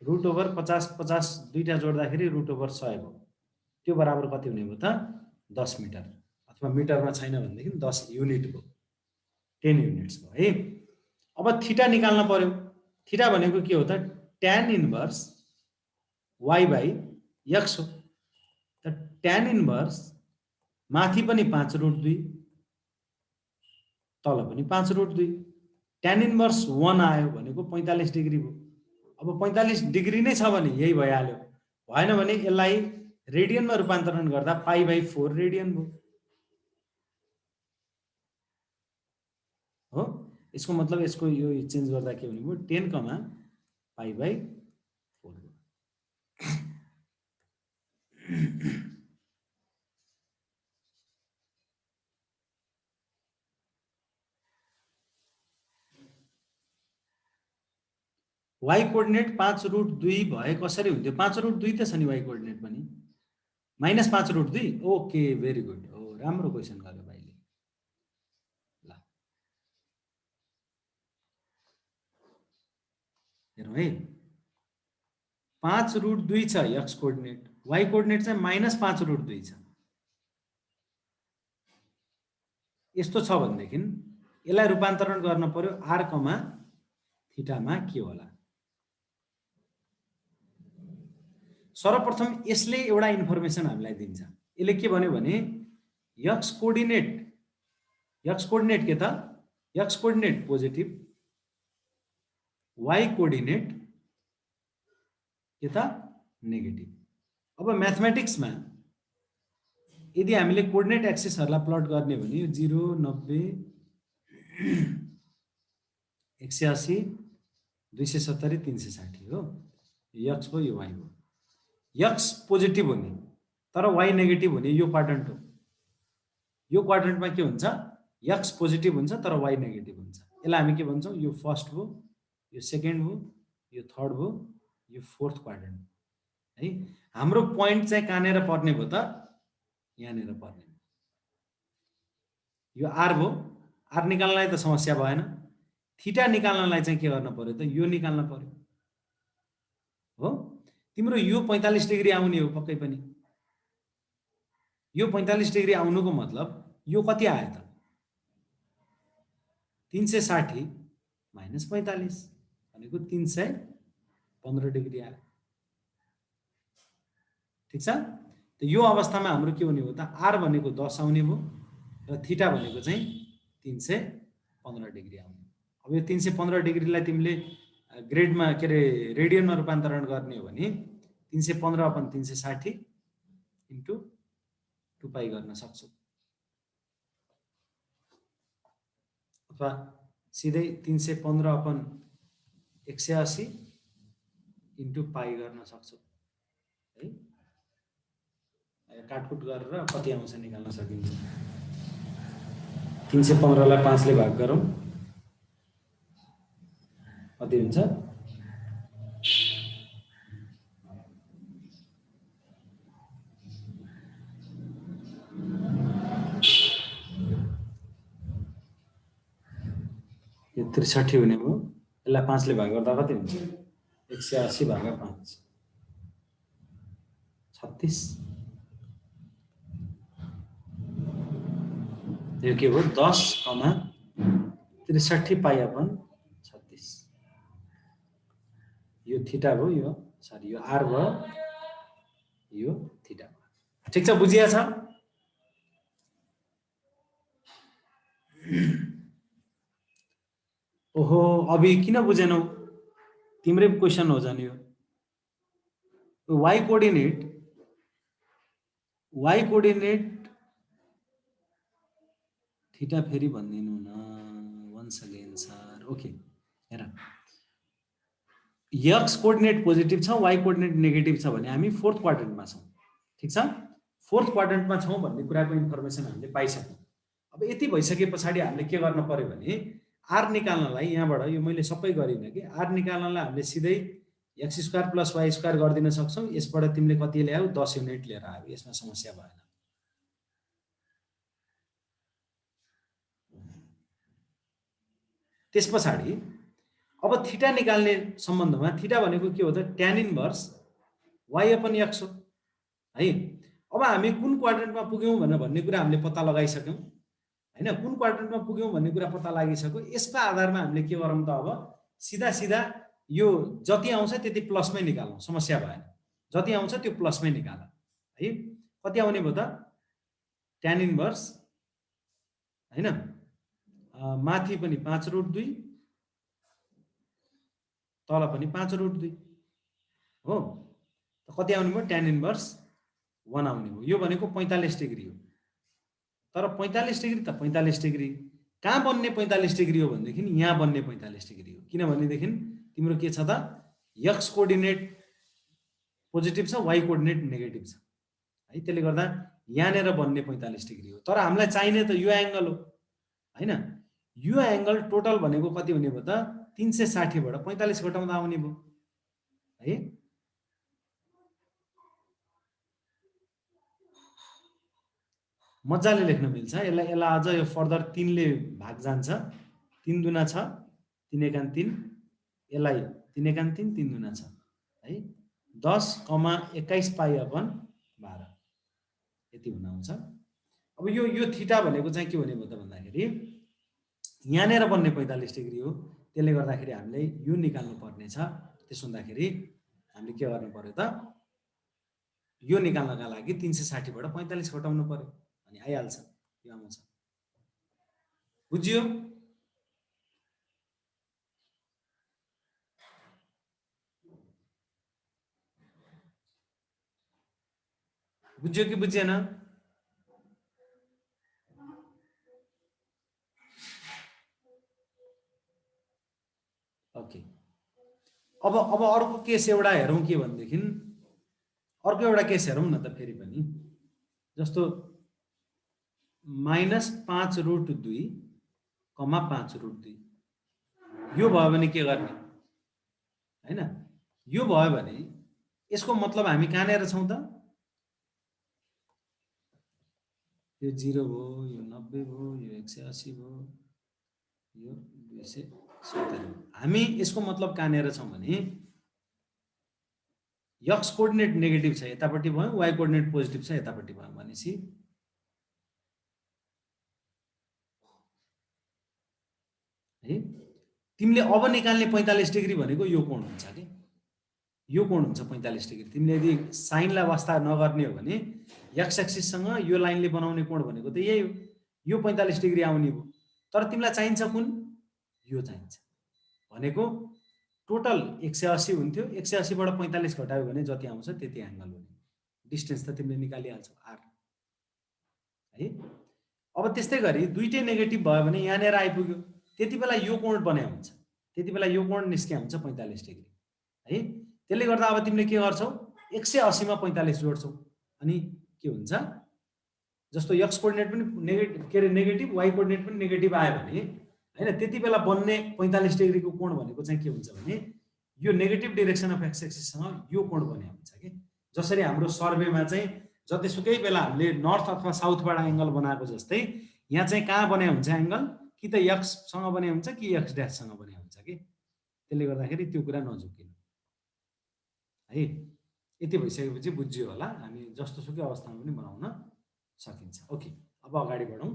√50 50 दुईटा जोड्दाखेरि √100 भो। त्यो बराबर कति हुने भो त 10 मिटर, अथवा मिटरमा छैन भनेदेखि 10 युनिट भो, 10 युनिट्स भयो है। अब थीटा निकाल्न पर्यो। थीटा भनेको के हो त tan इन्भर्स y/x हो। त tan इन्भर्स माथि पनि 5√2 तल पनि 5√2, tan इन्भर्स 1 आयो भनेको 45 डिग्री भयो। अब 45 डिग्री नै छ भने यही भइहाल्यो, भएन भने यसलाई रेडियनमा रूपान्तरण गर्दा π/4 रेडियन भयो हो। यसको मतलब यसको यो चेन्ज गर्दा के हुने भयो 10, π/4 y कोअर्डिनेट 5√2 भए कसरी हुन्थ्यो? 5√2 त छ नि y कोअर्डिनेट पनि, -5√2। Okay, very good. हो, राम्रो क्वेसन गर्यो भाइले। ल हेरौँ है, 5√2 छ x कोअर्डिनेट, y कोअर्डिनेट चाहिँ -5√2 छ। यस्तो छ भनेदेखि यसलाई रूपान्तरण गर्न पर्यो r, थीटामा के होला। सर्वप्रथम यसले एउटा इन्फर्मेसन हामीलाई दिन्छ। यसले के भन्यो भने x कोअर्डिनेट के त x coordinate positive, y coordinate के त नेगेटिभ। अब म्याथमेटिक्समा यदि हामीले कोअर्डिनेट एक्सिसहरूलाई प्लट गर्ने भने यो 0 90 180 270 360 हो। यो x भयो, यो y हो। x पोजिटिभ हुने तर y नेगेटिभ हुने यो क्वाड्रेन्ट हो। यो क्वाड्रेन्टमा के हुन्छ x पोजिटिभ हुन्छ तर y नेगेटिभ हुन्छ। यसलाई हामी के भन्छौँ? यो फर्स्ट भयो, यो सेकेन्ड भयो, यो थर्ड भयो, यो फोर्थ क्वाड्रेन्ट है। हाम्रो पोइन्ट चाहिँ कहाँनिर पर्ने भयो त? यहाँनिर पर्ने। यो r भयो, r निकाल्नलाई त समस्या भएन। थीटा निकाल्नलाई चाहिँ के गर्न पर्यो त? यो निकाल्न पर्यो हो। तिम्रो यो 45 डिग्री आउने हो पक्कै पनि। यो 45 डिग्री आउनुको मतलब यो कति आयो त? 360 - 45 भनेको 315 डिग्री आयो। ठिक छ। त यो अवस्थामा हाम्रो के हुने हो त? r भनेको 10 आउने भयो र थीटा भनेको चाहिँ 315 डिग्री आउने। अब यो 315 डिग्रीलाई तिमीले ग्रेडमा के अरे रेडियनमा रूपान्तरण गर्ने हो भने 315/360 इन्टु 2π गर्न सक्छौ, अथवा सिधै 315/180 इन्टु π गर्न सक्छौ है। काटकुट गरेर कति आउँछ निकाल्न सकिन्छ। 315लाई 5 ले भाग गरौँ, कति हुन्छ? यो 63 हुने भयो यसलाई 5 ले भाग गर्दा कति हुन्छ 180 भागा 5 36 यो के हो 10,63 पाई अपन 36 यो थीटा भयो यो सरी यो आर भयो यो थीटा भयो ठीक छ बुझिया छ ओहो अभी किन बुझेनौ तिम्रै क्वेशन हो जाने यो y कोअर्डिनेट थीटा फेरि भन्दिनु न वन्स अगेन सर ओके हेर x कोअर्डिनेट पोजिटिभ छ y कोअर्डिनेट नेगेटिभ छ भने हामी फोर्थ क्वाड्रेन्टमा छौं ठीक छ फोर्थ क्वाड्रेन्टमा छौं भन्ने कुराको इन्फर्मेसन हामीले पाइसक्यौं अब यति भइसकेपछि हामीले के गर्न पर्यो भने r निकाल्नलाई यहाँबाट यो मैले सबै गरिन कि r निकाल्नलाई हामीले सिधै x² + y² गर्दिन सक्छौं यसबाट तिमीले कति ल्यायौ 10 युनिट लिएर आयो यसमा समस्या भएन त्यसपछि अब थीटा निकाल्ने सम्बन्धमा थीटा भनेको के हो त tan इन्भर्स y/x हो है अब हामी कुन क्वाड्रेन्टमा पुग्यौं भन्ने कुरा हामीले पत्ता लगाइसक्यौं हैन कुन क्वाड्रेन्टमा पुग्यौं भन्ने कुरा पत्ता लागिसक्यो यसको आधारमा हामीले के गरौँ त अब सिधा सिधा यो जति आउँछ त्यति प्लसमै निकालौं समस्या भएन जति आउँछ त्यो प्लसमै निकाल है कति आउने भयो त tan इन्भर्स हैन माथि पनि 5√2 तल पनि 5√2 हो त कति आउने भयो tan इन्भर्स 1 आउने भयो यो भनेको 45 डिग्री हो तर 45 डिग्री त 45 डिग्री कहाँ बन्ने 45 डिग्री हो भनेदेखि यहाँ बन्ने 45 डिग्री हो किनभनेदेखि तिम्रो के छ त x कोअर्डिनेट पोजिटिभ छ y कोअर्डिनेट नेगेटिभ छ है त्यसले गर्दा यहाँनेर बन्ने 45 डिग्री हो तर हामीलाई चाहिने त यो एंगल हो हैन यो एंगल टोटल भनेको कति हुने भयो त 360 बाट 45 घटाउँदा आउने भयो है मजाले लेख्न मिल्छ यसलाई अझ यो फर्दर 3 ले भाग जान्छ 3 दुना छ 3 एकान 3 यसलाई 3 एकान 3 3 दुना छ है 10,21 पाई/12 यति हुन आउँछ अब यो थीटा भनेको चाहिँ के हुने भयो त भन्दाखेरि यहाँनेर बन्ने 45 डिग्री हो त्यसले गर्दाखेरि हामीले यो निकाल्नु पर्ने छ त्यसो हुँदाखेरि हामीले के गर्नु पर्यो त यो निकाल्नका लागि 360 बाट 45 घटाउनु पर्यो अनि आइहाल्छ यो आउँछ बुझ्यो बुझ्यो कि बुझेन ओके अब अर्को केस एउटा हेरौं के भन्देखि अर्को एउटा केस हेरौं न त फेरि पनि जस्तो -5√2, 5√2 यो भयो भने के गर्ने हैन यो भयो भने यसको मतलब हामी कहाँनेर छौं त यो 0 भयो यो 90 भयो यो 180 भयो यो 270 हामी यसको मतलब कहाँनेर छौं भने x कोअर्डिनेट नेगेटिभ छ यतापट्टि भयो y कोअर्डिनेट पोजिटिभ छ यतापट्टि भयो भनेसी है तिमीले अब निकाल्ने 45 डिग्री भनेको यो कोण हुन्छ के यो कोण हुन्छ 45 डिग्री तिमीले यदि साइनलाई वास्ता नगर्ने हो भने x एक्सिस सँग यो लाइनले बनाउने कोण भनेको त यही हो यो 45 डिग्री आउने भयो तर तिमीलाई चाहिन्छ कुन यो चाहिन्छ भनेको टोटल 180 हुन्थ्यो 180 बाट 45 घटायो भने जति आउँछ त्यति एंगल हो डिस्टेन्स त तिमीले निकालिहाल्छौ r है अब त्यस्तै गरी दुईटै नेगेटिभ भयो भने यहाँनेर आइपुग्यो त्यति बेला यो कोण बने हुन्छ त्यति बेला यो कोण निस्किया हुन्छ 45 डिग्री है त्यसले गर्दा अब तिमीले के गर्छौ 180 मा 45 जोड्छौ अनि के हुन्छ जस्तो x कोअर्डिनेट पनि नेगेटिभ y कोअर्डिनेट पनि नेगेटिभ आयो भने हैन त्यति बेला बन्ने 45 डिग्री को कोण भनेको चाहिँ के हुन्छ भने यो negative direction of x axis सँग यो कोण बने हुन्छ के जसरी हाम्रो सर्वेमा चाहिँ जतिसुकै बेला हामीले नर्थ अथवा साउथबाट एंगल बनाएको जस्तै यहाँ चाहिँ कहाँ बने हुन्छ एंगल कि त x सँग बने हुन्छ कि x डैश सँग बने हुन्छ के त्यसले गर्दाखेरि त्यो कुरा नझुकिनु है। यति भइसकेपछि बुझ्यो होला, हामी जस्तो सुकै अवस्थामा पनि बनाउन सकिन्छ। ओके, अब अगाडि बढौँ।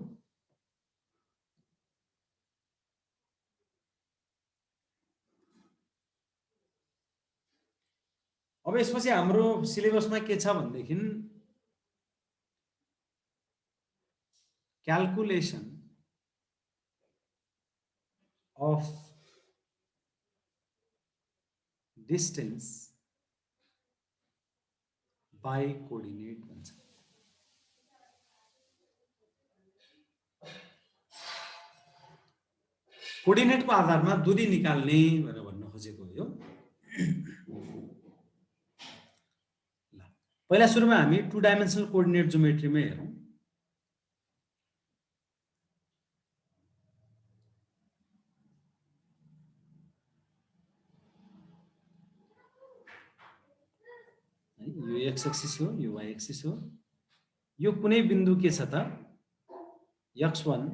अब यसपछि हाम्रो सिलेबसमा के छ भनेदेखि calculation of distance by coordinate भन्छ। कोअर्डिनेटको आधारमा दूरी निकाल्ने भनेर भन्न खोजेको हो। पहिला सुरुमा हामी 2 डाइमेन्सनल कोअर्डिनेट ज्योमेट्रीमा हेरौँ। यो एक्स एक्सिस हो, यो वाई एक्सिस हो। यो कुनै बिन्दु के छ त x1,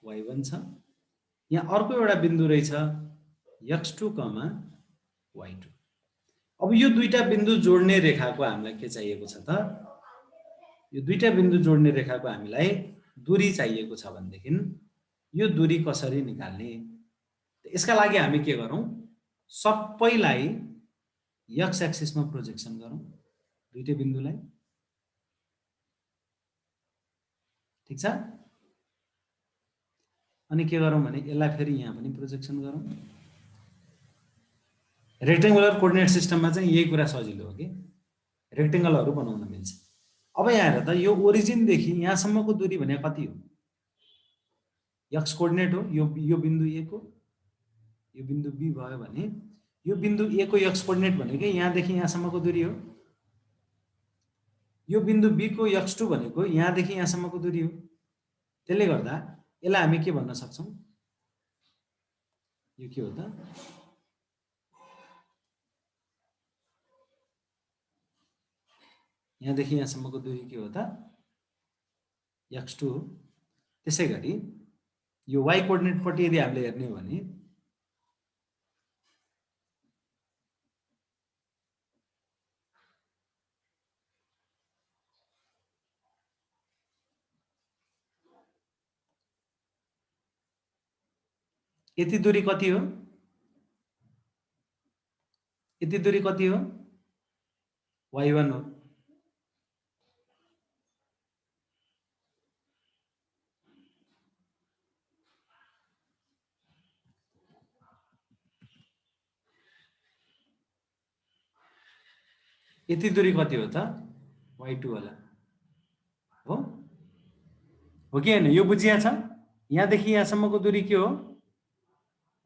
y1 छ। यहाँ अर्को एउटा बिन्दु रहेछ x2, y2। अब यो दुईटा बिन्दु जोड्ने रेखाको हामीलाई के चाहिएको छ त? यो दुईटा बिन्दु जोड्ने रेखाको हामीलाई दूरी चाहिएको छ भनेदेखि यो दूरी कसरी निकाल्ने? यसका लागि हामी के गरौँ? सबैलाई x एक्सिसमा प्रोजेक्सन गरौँ, दुईटै बिन्दुलाई। ठीक छ? अनि के गरौँ भने यसलाई फेरि यहाँ पनि प्रोजेक्सन गरौँ। रेक्टेङ्गुलर कोअर्डिनेट सिस्टममा चाहिँ यही कुरा सजिलो हो कि रेक्टेङ्गलहरू बनाउन मिल्छ। अब यहाँ हेर त, यो ओरिजिनदेखि यहाँसम्मको दूरी भने कति हो? एक्स कोअर्डिनेट हो, यो बिन्दु ए को, यो बिन्दु बी भयो भने यो बिन्दु ए को एक्स कोअर्डिनेट भनेको यहाँदेखि यहाँसम्मको दूरी हो। यो बिन्दु बी को x2 भनेको यहाँदेखि यहाँसम्मको दूरी हो। त्यसले गर्दा यसलाई हामी के भन्न सक्छौँ? यो के हो त? यहाँदेखि यहाँसम्मको दूरी के हो त? x2 हो। त्यसै गरी यो y कोअर्डिनेटपट्टि यदि हामीले हेर्ने हो भने यति दूरी कति हो? यति दूरी कति हो? y1 हो। यति दूरी कति हो त? y2 होला। हो कि हैन? यो बुझिया छ? यहाँदेखि यहाँसम्मको दूरी के हो?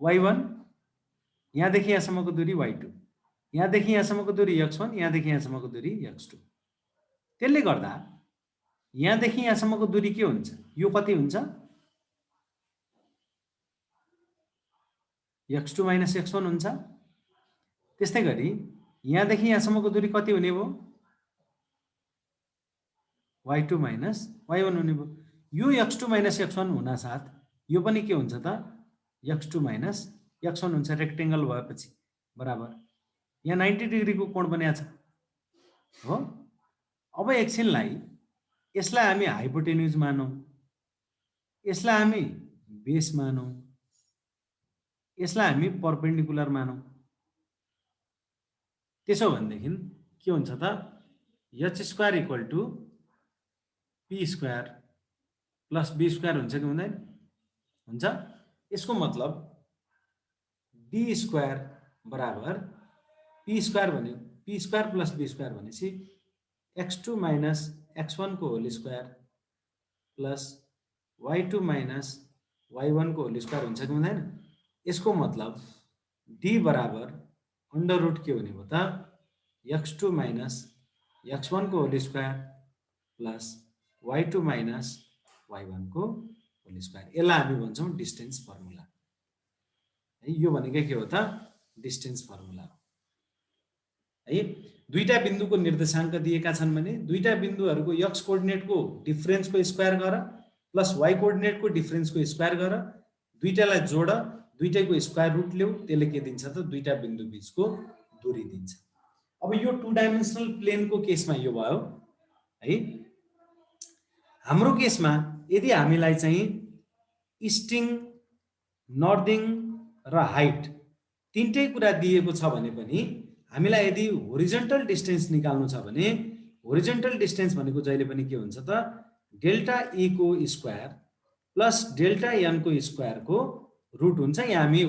y1। यहाँदेखि यहाँसम्मको दूरी y2। यहाँदेखि यहाँसम्मको दूरी x1, यहाँदेखि यहाँसम्मको दूरी x2। त्यसले गर्दा यहाँदेखि यहाँसम्मको दूरी के हुन्छ? यो कति हुन्छ? x2 - x1 हुन्छ। त्यस्तै गरी यहाँदेखि यहाँसम्मको दूरी कति हुने भयो? y2 - y1 हुने भयो। यो x2 - x1 हुनासाथ यो पनि के हुन्छ त? x2 - x1 हुन्छ, रेक्टेङ्गल भएपछि बराबर। यहाँ 90 डिग्रीको कोण बनिया छ हो। अब एकछिनलाई यसलाई हामी हाइपोटेन्युज मानौँ, यसलाई हामी बेस मानौँ, यसलाई हामी परपेन्डिकुलर मानौँ। त्यसो भनेदेखि के हुन्छ त? h² = p² + b² हुन्छ कि हुँदैन? हुन्छ। यसको मतलब d² बराबर p² भन्यो, p² + b² भनेपछि x2 - x1 को whole square plus y2 - y1 को होल स्क्वायर हुन्छ कि हुँदैन? यसको मतलब d बराबर अंडर रूट के हुने भयो त? x2 - x1 को whole square plus y2 - y1 को होल स्क्वायर। यसलाई हामी भन्छौँ डिस्टेन्स फर्मुला है। यो भनेकै के हो त? डिस्टेन्स फर्मुला हो है। दुईटा बिन्दुको निर्देशाङ्क दिएका छन् भने दुईटा बिन्दुहरूको x कोअर्डिनेटको डिफरेन्सको स्क्वायर गर प्लस y कोअर्डिनेटको डिफरेन्सको स्क्वायर गर, दुईटालाई जोड, दुईटैको स्क्वायर रुट ल्याऊ, त्यसले के दिन्छ त दुईटा बिन्दु बीचको दूरी दिन्छ। अब यो 2 डाइमेन्सनल प्लेनको केसमा यो भयो है। हाम्रो केसमा यदि हामीलाई चाहिँ इस्टिङ, नर्दिङ र हाइट तीनटै कुरा दिएको छ भने पनि हामीलाई यदि होरिजन्टल डिस्टेन्स निकाल्नु छ भने होरिजन्टल डिस्टेन्स भनेको जहिले पनि के हुन्छ त डेल्टा ई को स्क्वायर प्लस डेल्टा एन को स्क्वायरको रुट हुन्छ। यहाँ हामी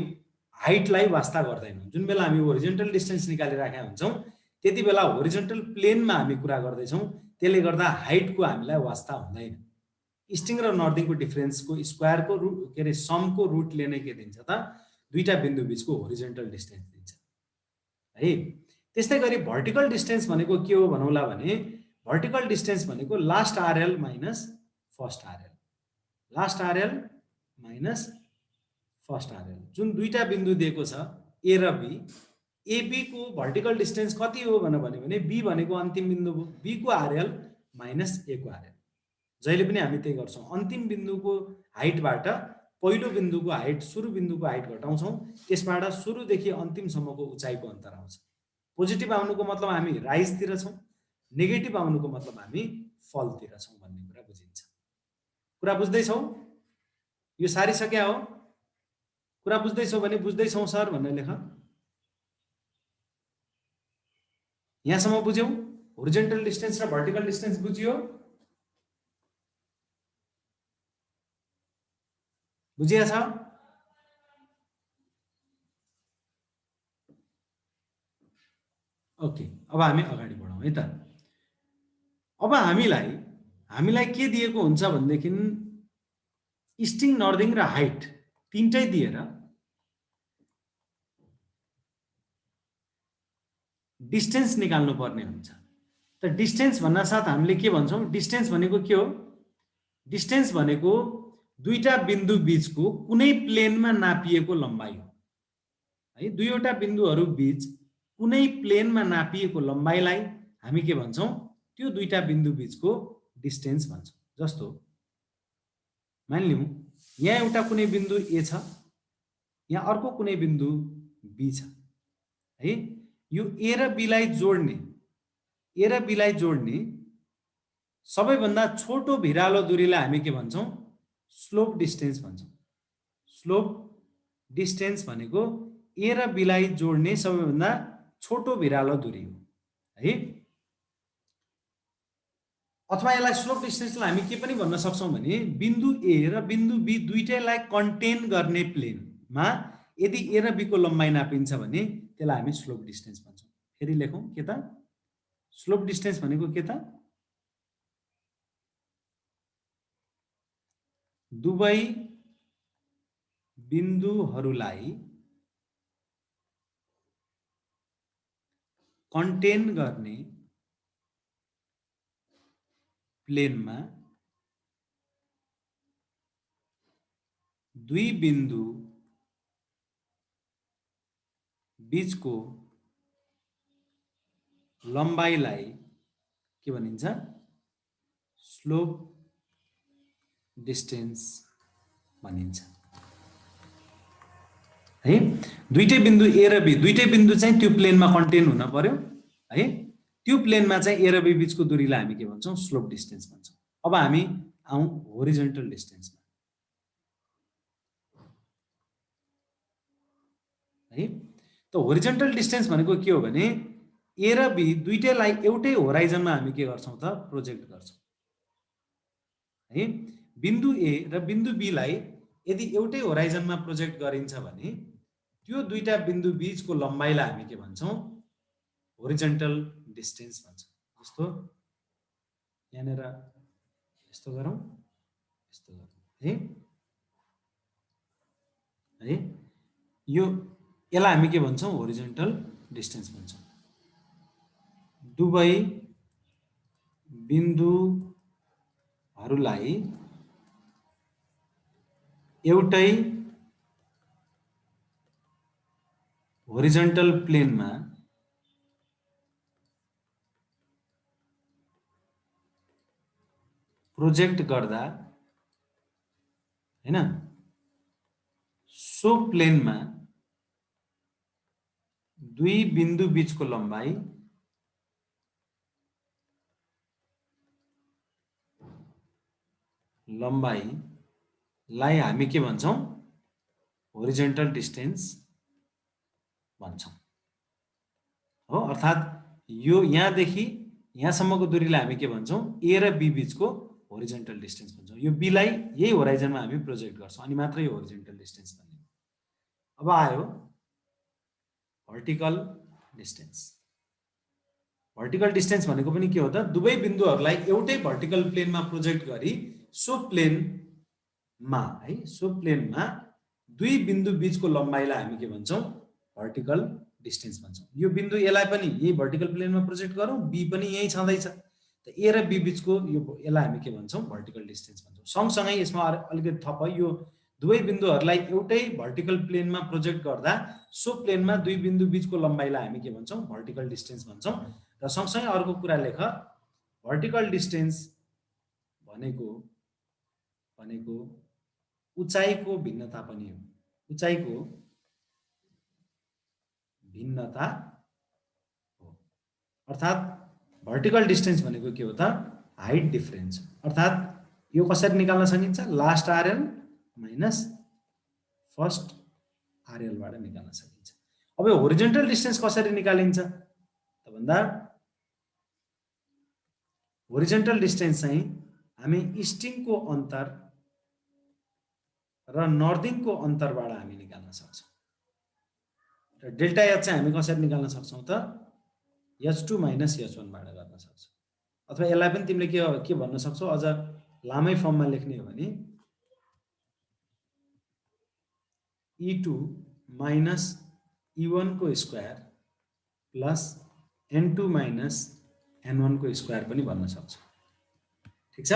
हाइटलाई वास्ता गर्दैनौँ। जुन बेला हामी होरिजन्टल डिस्टेन्स निकालिराखेका हुन्छौँ त्यति बेला होरिजन्टल प्लेनमा हामी कुरा गर्दैछौँ, त्यसले गर्दा हाइटको हामीलाई वास्ता हुँदैन। इस्टिङ र नर्दिङको डिफरेन्सको स्क्वायरको रुट के अरे समको रुटले नै के दिन्छ त दुईटा बिन्दु बीचको होरिजन्टल डिस्टेन्स दिन्छ है। त्यस्तै गरी भर्टिकल डिस्टेन्स भनेको के हो भनौँला भने भर्टिकल डिस्टेन्स भनेको last RL minus first RL, last RL minus first RL. जुन दुईटा बिन्दु दिएको छ ए र बी, एबी को भर्टिकल डिस्टेन्स कति हो भने बी भनेको अन्तिम बिन्दु हो, बी को आरएल माइनस ए को आरएल। जहिले पनि हामी त्यही गर्छौँ, अन्तिम बिन्दुको हाइटबाट पहिलो बिन्दुको हाइट, सुरु बिन्दुको हाइट घटाउँछौँ, त्यसबाट सुरुदेखि अन्तिमसम्मको उचाइको अन्तर आउँछ। पोजिटिभ आउनुको मतलब हामी राइजतिर छौँ, नेगेटिभ आउनुको मतलब हामी फलतिर छौँ भन्ने कुरा बुझिन्छ। कुरा बुझ्दैछौ? यो सारिसक्या हो? कुरा बुझ्दैछौ भने बुझ्दैछौ सर भनेर लेख। यहाँसम्म बुझ्यौ? होरिजन्टल डिस्टेन्स र भर्टिकल डिस्टेन्स बुझियो? बुझिया छ? ओके, अब हामी अगाडि बढौँ है त। अब हामीलाई के दिएको हुन्छ भनेदेखि इस्टिङ, नर्दिङ र हाइट तीनटै दिएर डिस्टेन्स निकाल्नु पर्ने हुन्छ। त डिस्टेन्स भन्न साथ हामीले के भन्छौँ? डिस्टेन्स भनेको के हो? डिस्टेन्स भनेको दुईटा बिन्दु बीचको कुनै प्लेनमा नापिएको लम्बाइ हो है। दुईवटा बिन्दुहरू बीच कुनै प्लेनमा नापिएको लम्बाइलाई हामी के भन्छौँ? त्यो दुईटा बिन्दु बीचको डिस्टेन्स भन्छौँ। जस्तो मानिलिउँ यहाँ एउटा कुनै बिन्दु ए छ, यहाँ अर्को कुनै बिन्दु बी छ है। यो ए र बीलाई जोड्ने सबैभन्दा छोटो भिरालो दूरीलाई हामी के भन्छौँ? स्लोप डिस्टेन्स भन्छौँ। स्लोप डिस्टेन्स भनेको ए र बीलाई जोड्ने सबैभन्दा छोटो भिरालो दूरी हो है। अथवा यसलाई स्लोप डिस्टेन्सलाई हामी के पनि भन्न सक्छौँ भने बिन्दु ए र बिन्दु बी दुईटैलाई कन्टेन गर्ने प्लेनमा यदि ए र बी को लम्बाइ नापिन्छ भने त्यसलाई हामी स्लोप डिस्टेन्स भन्छौँ। फेरि लेखौँ के त? स्लोप डिस्टेन्स भनेको के त? दुवै बिन्दुहरूलाई कन्टेन गर्ने प्लेनमा दुई बिन्दु बीचको लम्बाइलाई के भनिन्छ? स्लोप डिस्टेन्स भनिन्छ है। दुईटै बिन्दु ए र बी, दुईटै बिन्दु चाहिँ त्यो प्लेनमा कन्टेन हुन पर्यो है। त्यो प्लेनमा चाहिँ ए र बी बीचको दूरीलाई हामी के भन्छौँ? स्लोप डिस्टेन्स भन्छौँ। अब हामी आउँ होरिजन्टल डिस्टेन्समा है। त होरिजन्टल डिस्टेन्स भनेको के हो भने ए र बी दुईटैलाई एउटै होराइजनमा हामी के गर्छौँ त? प्रोजेक्ट गर्छौँ है। बिन्दु ए र बिन्दु बीलाई यदि एउटै होराइजनमा प्रोजेक्ट गरिन्छ भने त्यो दुईटा बिन्दु बीचको लम्बाइलाई हामी के भन्छौँ? होरिजन्टल डिस्टेन्स भन्छौँ। जस्तो यहाँनिर यस्तो गरौँ, यस्तो गरौँ है। यसलाई हामी के भन्छौँ? होरिजन्टल डिस्टेन्स भन्छौँ। दुवै बिन्दुहरूलाई एउटै होरिजन्टल प्लेनमा प्रोजेक्ट गर्दा हैन सो प्लेनमा दुई बिन्दु बीचको लम्बाइलाई हामी के भन्छौं? Horizontal distance भन्छौं। हो, अर्थात् यो यहाँदेखि यहाँसम्मको दूरीलाई हामी के भन्छौं? ए र बी बीचको होरिजेन्टल डिस्टेन्स भन्छौं। यो बी लाई यही होराइजनमा हामी प्रोजेक्ट गर्छौं अनि मात्र यो होरिजेन्टल डिस्टेन्स बन्ने। अब आयो भर्टिकल डिस्टेन्स। भर्टिकल डिस्टेन्स भनेको पनि के हो त? दुवै बिन्दुहरूलाई एउटै भर्टिकल प्लेनमा प्रोजेक्ट गरी सो प्लेनमा है, सो प्लेनमा दुई बिन्दु बीचको लम्बाइलाई हामी के भन्छौं? Vertical distance भन्छौं। यो बिन्दु यसलाई पनि यही भर्टिकल प्लेनमा प्रोजेक्ट गरौँ, बी पनि यही छँदैछ, त ए र बी बीचको यो यसलाई हामी के भन्छौं? Vertical distance भन्छौं। सँगसँगै यसमा अलिकति थप है, यो दुवै बिन्दुहरूलाई एउटै भर्टिकल प्लेनमा प्रोजेक्ट गर्दा सो प्लेनमा दुई बिन्दु बीचको लम्बाइलाई हामी के भन्छौं? Vertical distance भन्छौं। र सँगसँगै अर्को कुरा लेख, भर्टिकल डिस्टेन्स भनेको उचाइको भिन्नता पनि हो। उचाइको भिन्नता हो। अर्थात् भर्टिकल डिस्टेन्स भनेको के हो त? Height difference. अर्थात् यो कसरी निकाल्न सकिन्छ? Last RL minus first RL बाट निकाल्न सकिन्छ। अब यो होरिजेन्टल डिस्टेन्स कसरी निकालिन्छ त भन्दा, होरिजेन्टल डिस्टेन्स चाहिँ हामी इस्टिङको अन्तर र नर्दिङको अन्तरबाट हामी निकाल्न सक्छौं। र डेल्टा एच चाहिँ हामी कसरी निकाल्न सक्छौं त? H2 माइनस H1 बाट गर्न सक्छौं। अथवा यसलाई पनि तिमीले के भन्न सक्छौ? अझ लामै फर्ममा लेख्ने हो भने E2 माइनस E1 को square plus N2 minus N1 को स्क्वायर पनि भन्न सक्छौ। ठीक छ?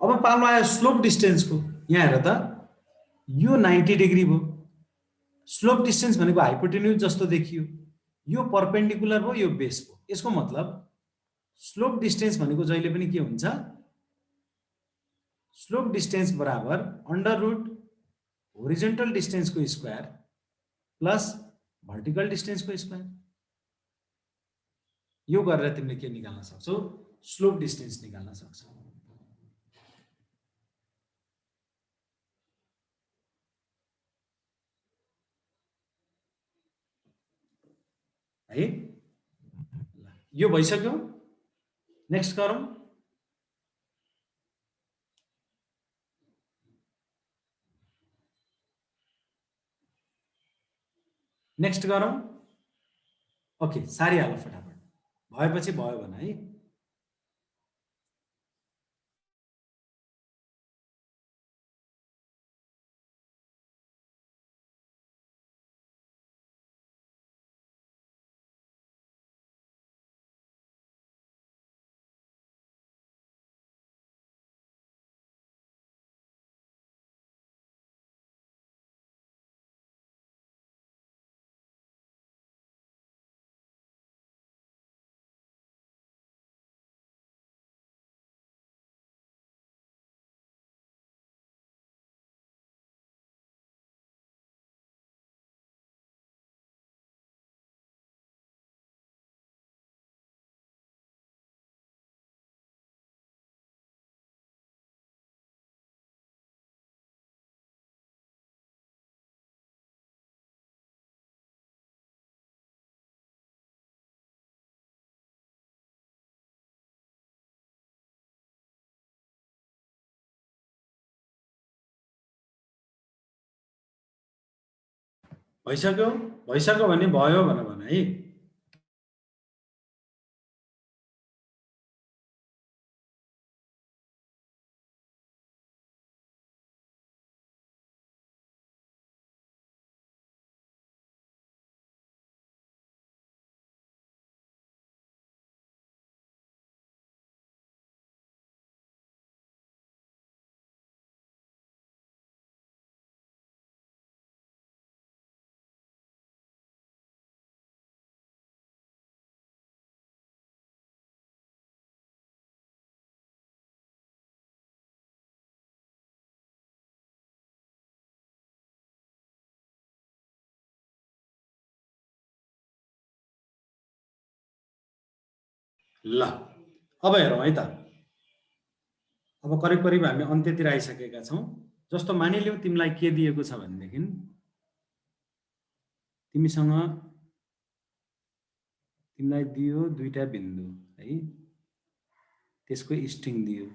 अब पालो आयो स्लोप डिस्टेन्सको। यहाँ हेर त, यो 90 डिग्री भयो। स्लोप डिस्टेन्स भनेको हाइपोटेन्युज जस्तो देखियो। यो परपेन्डिकुलर भयो, यो बेस भयो। यसको मतलब स्लोप डिस्टेन्स भनेको जहिले पनि के हुन्छ? स्लोप डिस्टेन्स बराबर अंडर रूट होरिजेन्टल डिस्टेन्सको स्क्वायर प्लस भर्टिकल डिस्टेन्सको स्क्वायर। यो गरेर तिमीले के निकाल्न सक्छौ? स्लोप डिस्टेन्स निकाल्न सक्छौ। है, यो भइसक्यो। नेक्स्ट गरौँ। नेक्स्ट गरौँ। ओके, सारिहाल फटाफट। भएपछि भयो भन है। भइसक्यो? भइसक्यो भने भयो भनेर भन है। ल अब हेरौँ है त। अब करिब करिब हामी अन्त्यतिर आइसकेका छौँ। जस्तो मानिलिउँ तिमीलाई के दिएको छ भनेदेखि तिमीलाई दियो दुईटा बिन्दु है, त्यसको स्ट्रिङ दियो,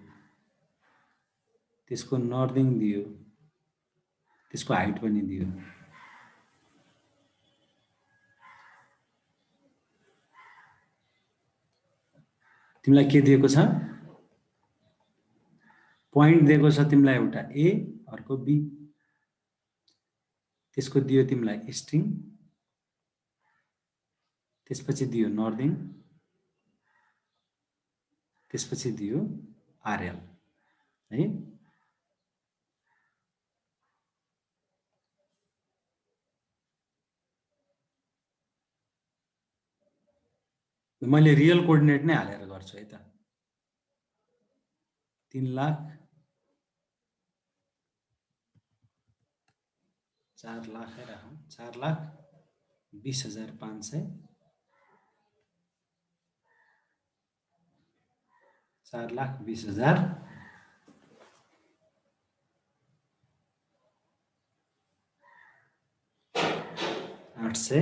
त्यसको नर्दिङ दियो, त्यसको हाइट पनि दियो। तिमीलाई के दिएको छ? पोइन्ट दिएको छ तिमीलाई एउटा ए, अर्को बी। त्यसको दियो तिमीलाई स्ट्रिङ, त्यसपछि दियो नर्दिङ, त्यसपछि दियो आरएल है। मैले रियल कोअर्डिनेट नै हालेर गर्छु है त। 4,00,000 राखौँ, 4,20,500, 4,20,000 800,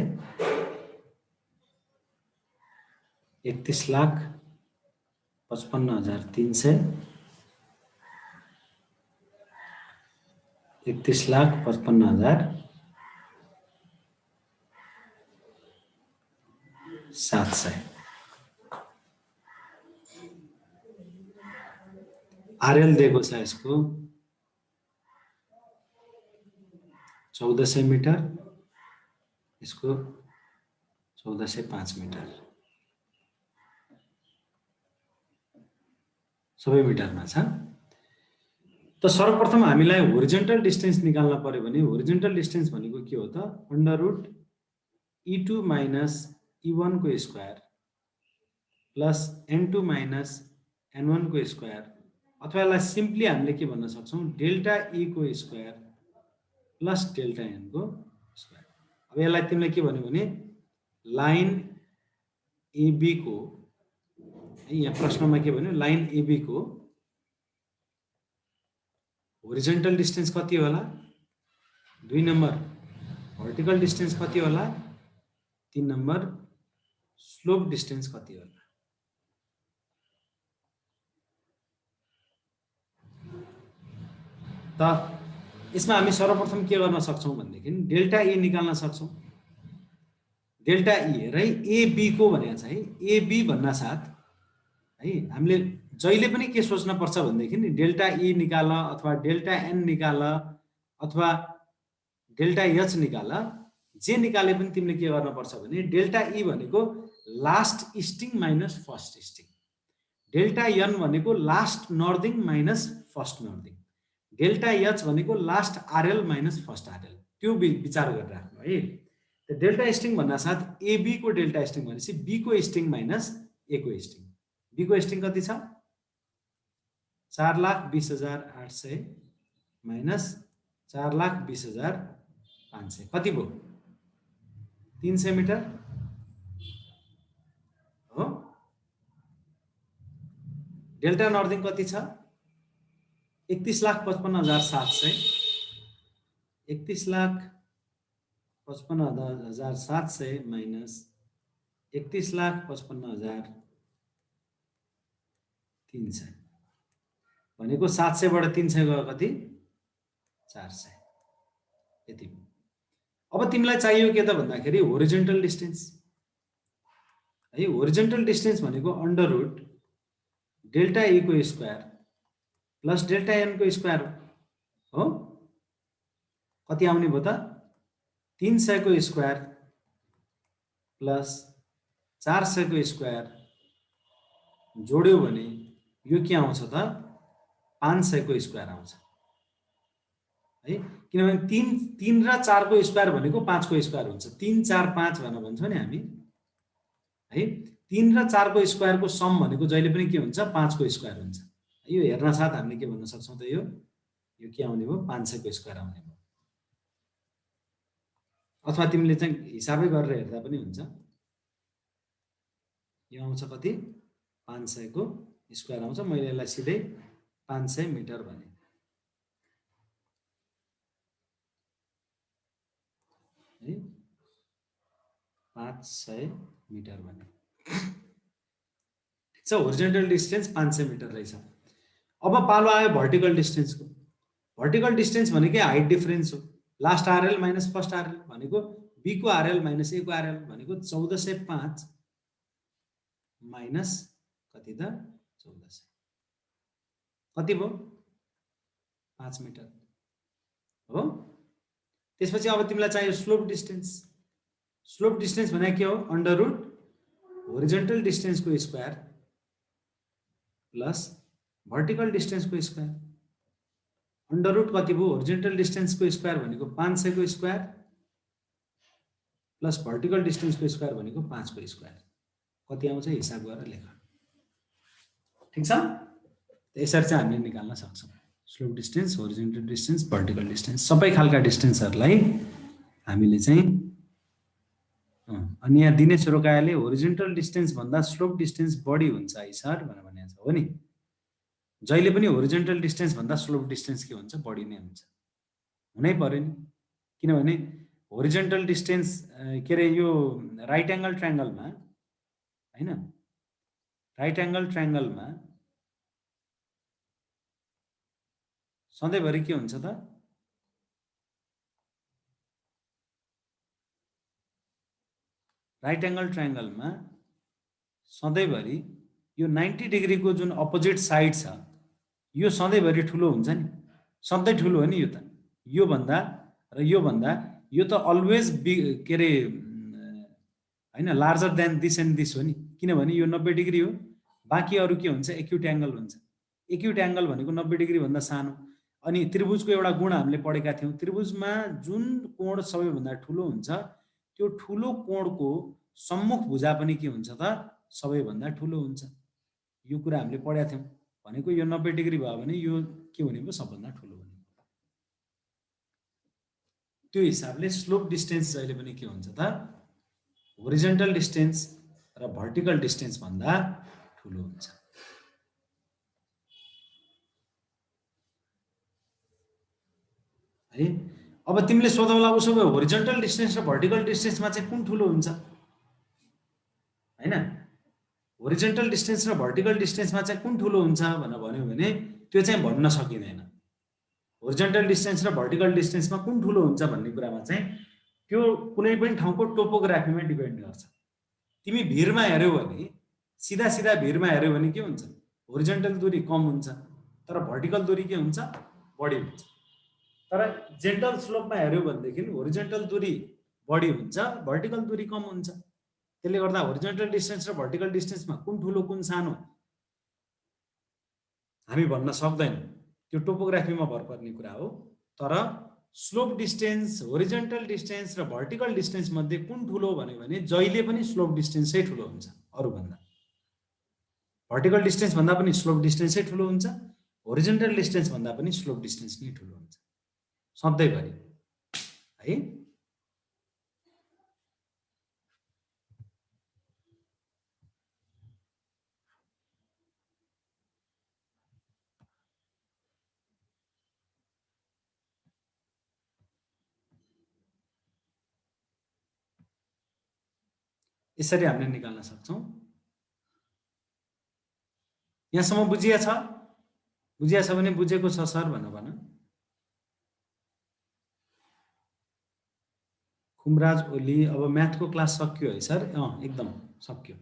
31,55,300, 31,55,700। आरएल दिएको छ यसको 1400 मिटर, यसको 1405 मिटर, सबै मिटरमा छ। त सर्वप्रथम हामीलाई होरिजेन्टल डिस्टेन्स निकाल्न पर्यो भने होरिजेन्टल डिस्टेन्स भनेको के हो त? Under route E2 minus E1 को square plus N2 minus N1 को स्क्वायर, अथवा यसलाई सिम्पली हामीले के भन्न सक्छौँ? डेल्टा E को स्क्वायर प्लस डेल्टा N को स्क्वायर। अब यसलाई तिमीले के भन्यो भने लाइन AB को, यहाँ प्रश्नमा के भन्यो? लाइन AB को होरिजेन्टल डिस्टेन्स कति होला? 2 नम्बर भर्टिकल डिस्टेन्स कति होला? 3 नम्बर स्लोप डिस्टेन्स कति होला? त यसमा हामी सर्वप्रथम के गर्न सक्छौँ भनेदेखि डेल्टा E निकाल्न सक्छौँ। डेल्टा E र AB को भनेको छ है, AB भन्ना साथ है हामीले जहिले पनि के सोच्न पर्छ भनेदेखि डेल्टा E निकाल अथवा डेल्टा N निकाल अथवा डेल्टा H निकाल, जे निकाले पनि तिमीले के गर्न पर्छ भने डेल्टा E भनेको last easting minus first easting, delta N भनेको last northing minus first northing, delta H भनेको last RL minus first RL, त्यो विचार गरेर राख्नु है। त डेल्टा स्ट्रिङ भन्ना साथ AB को डेल्टा स्ट्रिङ भनेपछि B को स्ट्रिङ माइनस A को स्ट्रिङ। B को स्ट्रिङ कति छ? 4,20,800 माइनस 4,20,500 कति भयो? 300 मिटर हो। डेल्टा नर्दिङ कति छ? 31,55,700, 31,55,700 माइनस 31,55,300 भनेको 700 बाट 300 गयो कति? 400। यति। अब तिमीलाई चाहियो के त भन्दाखेरि होरिजेन्टल डिस्टेन्स है। होरिजेन्टल डिस्टेन्स भनेको अंडर रूट डेल्टा E को स्क्वायर प्लस डेल्टा N को स्क्वायर हो। कति आउने भयो त? 300 को स्क्वायर प्लस 400 को स्क्वायर जोड्यो भने यो के आउँछ त? 500 को स्क्वायर आउँछ है। किनभने 3 र 4 को स्क्वायर भनेको 5 को स्क्वायर हुन्छ। 3 4 5 भनेर भन्छौँ नि हामी है। 3 र 4 को स्क्वायर को सम भनेको जहिले पनि के हुन्छ? 5 को स्क्वायर हुन्छ। यो हेर्न साथ हामीले के भन्न सक्छौँ त? यो के आउने भयो? 500 को स्क्वायर आउने भयो। अथवा तिमीले चाहिँ हिसाबै गरेर हेर्दा पनि हुन्छ। यो आउँछ कति? 500 को स्क्वायर आउँछ। मैले यसलाई सिधै 500 मिटर भने। है 500 मिटर भने। ठिक छ, होरिजेन्टल डिस्टेन्स 500 मिटर रहेछ। अब पालो आयो भर्टिकल डिस्टेन्सको। भर्टिकल डिस्टेन्स भनेकै हाइट डिफरेन्स हो। Last RL minus first RL भनेको बी को आरएल माइनस ए को आरएल भनेको 1405 माइनस कति त 1400 कति भयो 5 मिटर हो। त्यसपछि अब तिमीलाई चाहियो स्लोप डिस्टेन्स। स्लोप डिस्टेन्स भने के हो, अंडर रूट होरिजेन्टल डिस्टेन्स को स्क्वायर प्लस भर्टिकल डिस्टेन्स को स्क्वायर। अंडर रूट कति भयो, होरिजेन्टल डिस्टेन्स को स्क्वायर भनेको 500 को स्क्वायर प्लस भर्टिकल डिस्टेन्स को स्क्वायर भनेको 5 को स्क्वायर। कति आउँछ हिसाब गरेर लेख। ठीक छ, यसरी चाहिँ हामीले निकाल्न सक्छौं। Slope distance, horizontal distance, vertical distance सबै खालका डिस्टेन्सहरुलाई हामीले चाहिँ अनि यहाँ दिनेश रोकायाले होरिजेन्टल डिस्टेन्स भन्दा स्लोप डिस्टेन्स बढी हुन्छ है सर भनेर भनेको छ। हो नि, जहिले पनि होरिजेन्टल डिस्टेन्स भन्दा स्लोप डिस्टेन्स के हुन्छ, बढी नै हुन्छ। हुनै पर्यो नि, किनभने होरिजेन्टल डिस्टेन्स के रे यो राइट एंगल ट्रायंगलमा हैन, राइट एंगल ट्रायंगलमा सधैँभरि के हुन्छ त, राइट एंगल ट्रायंगलमा सधैँभरि यो 90 डिग्री को जुन अपोजिट साइड छ यो सधैँभरि ठुलो हुन्छ नि, सधैँ ठुलो हो नि यो त, यो भन्दा र यो भन्दा यो त अलवेज के रे हैन larger than this and this हो नि, किनभने यो 90 डिग्री हो, बाँकी अरु के हुन्छ एक्युट एंगल हुन्छ। एक्युट एंगल भनेको 90 डिग्री भन्दा सानो। अनि त्रिभुजको एउटा गुण हामीले पढेका थियौं, त्रिभुजमा जुन कोण सबैभन्दा ठुलो हुन्छ त्यो ठुलो कोणको सम्मुख भुजा पनि के हुन्छ त सबैभन्दा ठुलो हुन्छ। यो कुरा हामीले पढेका थियौं, भनेको यो 90 डिग्री भयो भने यो के हुने भयो, सबभन्दा ठुलो हुने। त्यो हिसाबले स्लोप डिस्टेन्स जहिले पनि के हुन्छ त होरिजेन्टल डिस्टेन्स र भर्टिकल डिस्टेन्स भन्दा ठुलो हुन्छ। है अब तिमीले सोधौला उसो भए होरिजेन्टल डिस्टेन्स र भर्टिकल डिस्टेन्समा चाहिँ कुन ठुलो हुन्छ हैन, होरिजेन्टल डिस्टेन्स र भर्टिकल डिस्टेन्समा चाहिँ कुन ठुलो हुन्छ भनेर भन्यो भने त्यो चाहिँ भन्न सकिदैन। होरिजेन्टल डिस्टेन्स र भर्टिकल डिस्टेन्समा कुन ठुलो हुन्छ भन्ने कुरामा चाहिँ त्यो कुनै पनि ठाउँको टोपोग्राफीमा डिपेन्ड गर्छ। तिमी भिरमा हेर्यौ भने सीधा सीधा भिरमा हेर्यौ भने के हुन्छ, होरिजेन्टल दूरी कम हुन्छ तर भर्टिकल दूरी के हुन्छ, बढी हुन्छ। तर जेन्टल स्लोपमा हेर्यौ भनेदेखि होरिजेन्टल दूरी बढी हुन्छ, भर्टिकल दूरी कम हुन्छ। त्यसले गर्दा होरिजेन्टल डिस्टेन्स र भर्टिकल डिस्टेन्समा कुन ठुलो कुन सानो हामी भन्न सक्दैनौं, त्यो टोपोग्राफीमा भर पर्ने कुरा हो। तर स्लोप डिस्टेन्स, होरिजेन्टल डिस्टेन्स र भर्टिकल डिस्टेन्स मध्ये कुन ठुलो भन्यो भने जहिले पनि स्लोप डिस्टेन्सै ठुलो हुन्छ अरु भन्दा। भर्टिकल डिस्टेन्स भन्दा पनि स्लोप डिस्टेन्सै ठुलो हुन्छ, होरिजेन्टल डिस्टेन्स भन्दा पनि स्लोप डिस्टेन्स नै ठुलो हुन्छ सधैँभरि है। यसरी हामीले निकाल्न सक्छौं। यहाँसम्म बुझिया छ? बुझिया छ भने बुझेको छ सर भनेर भन। खुमराज ओली अब म्याथको क्लास सकियो है सर? एकदम सकियो।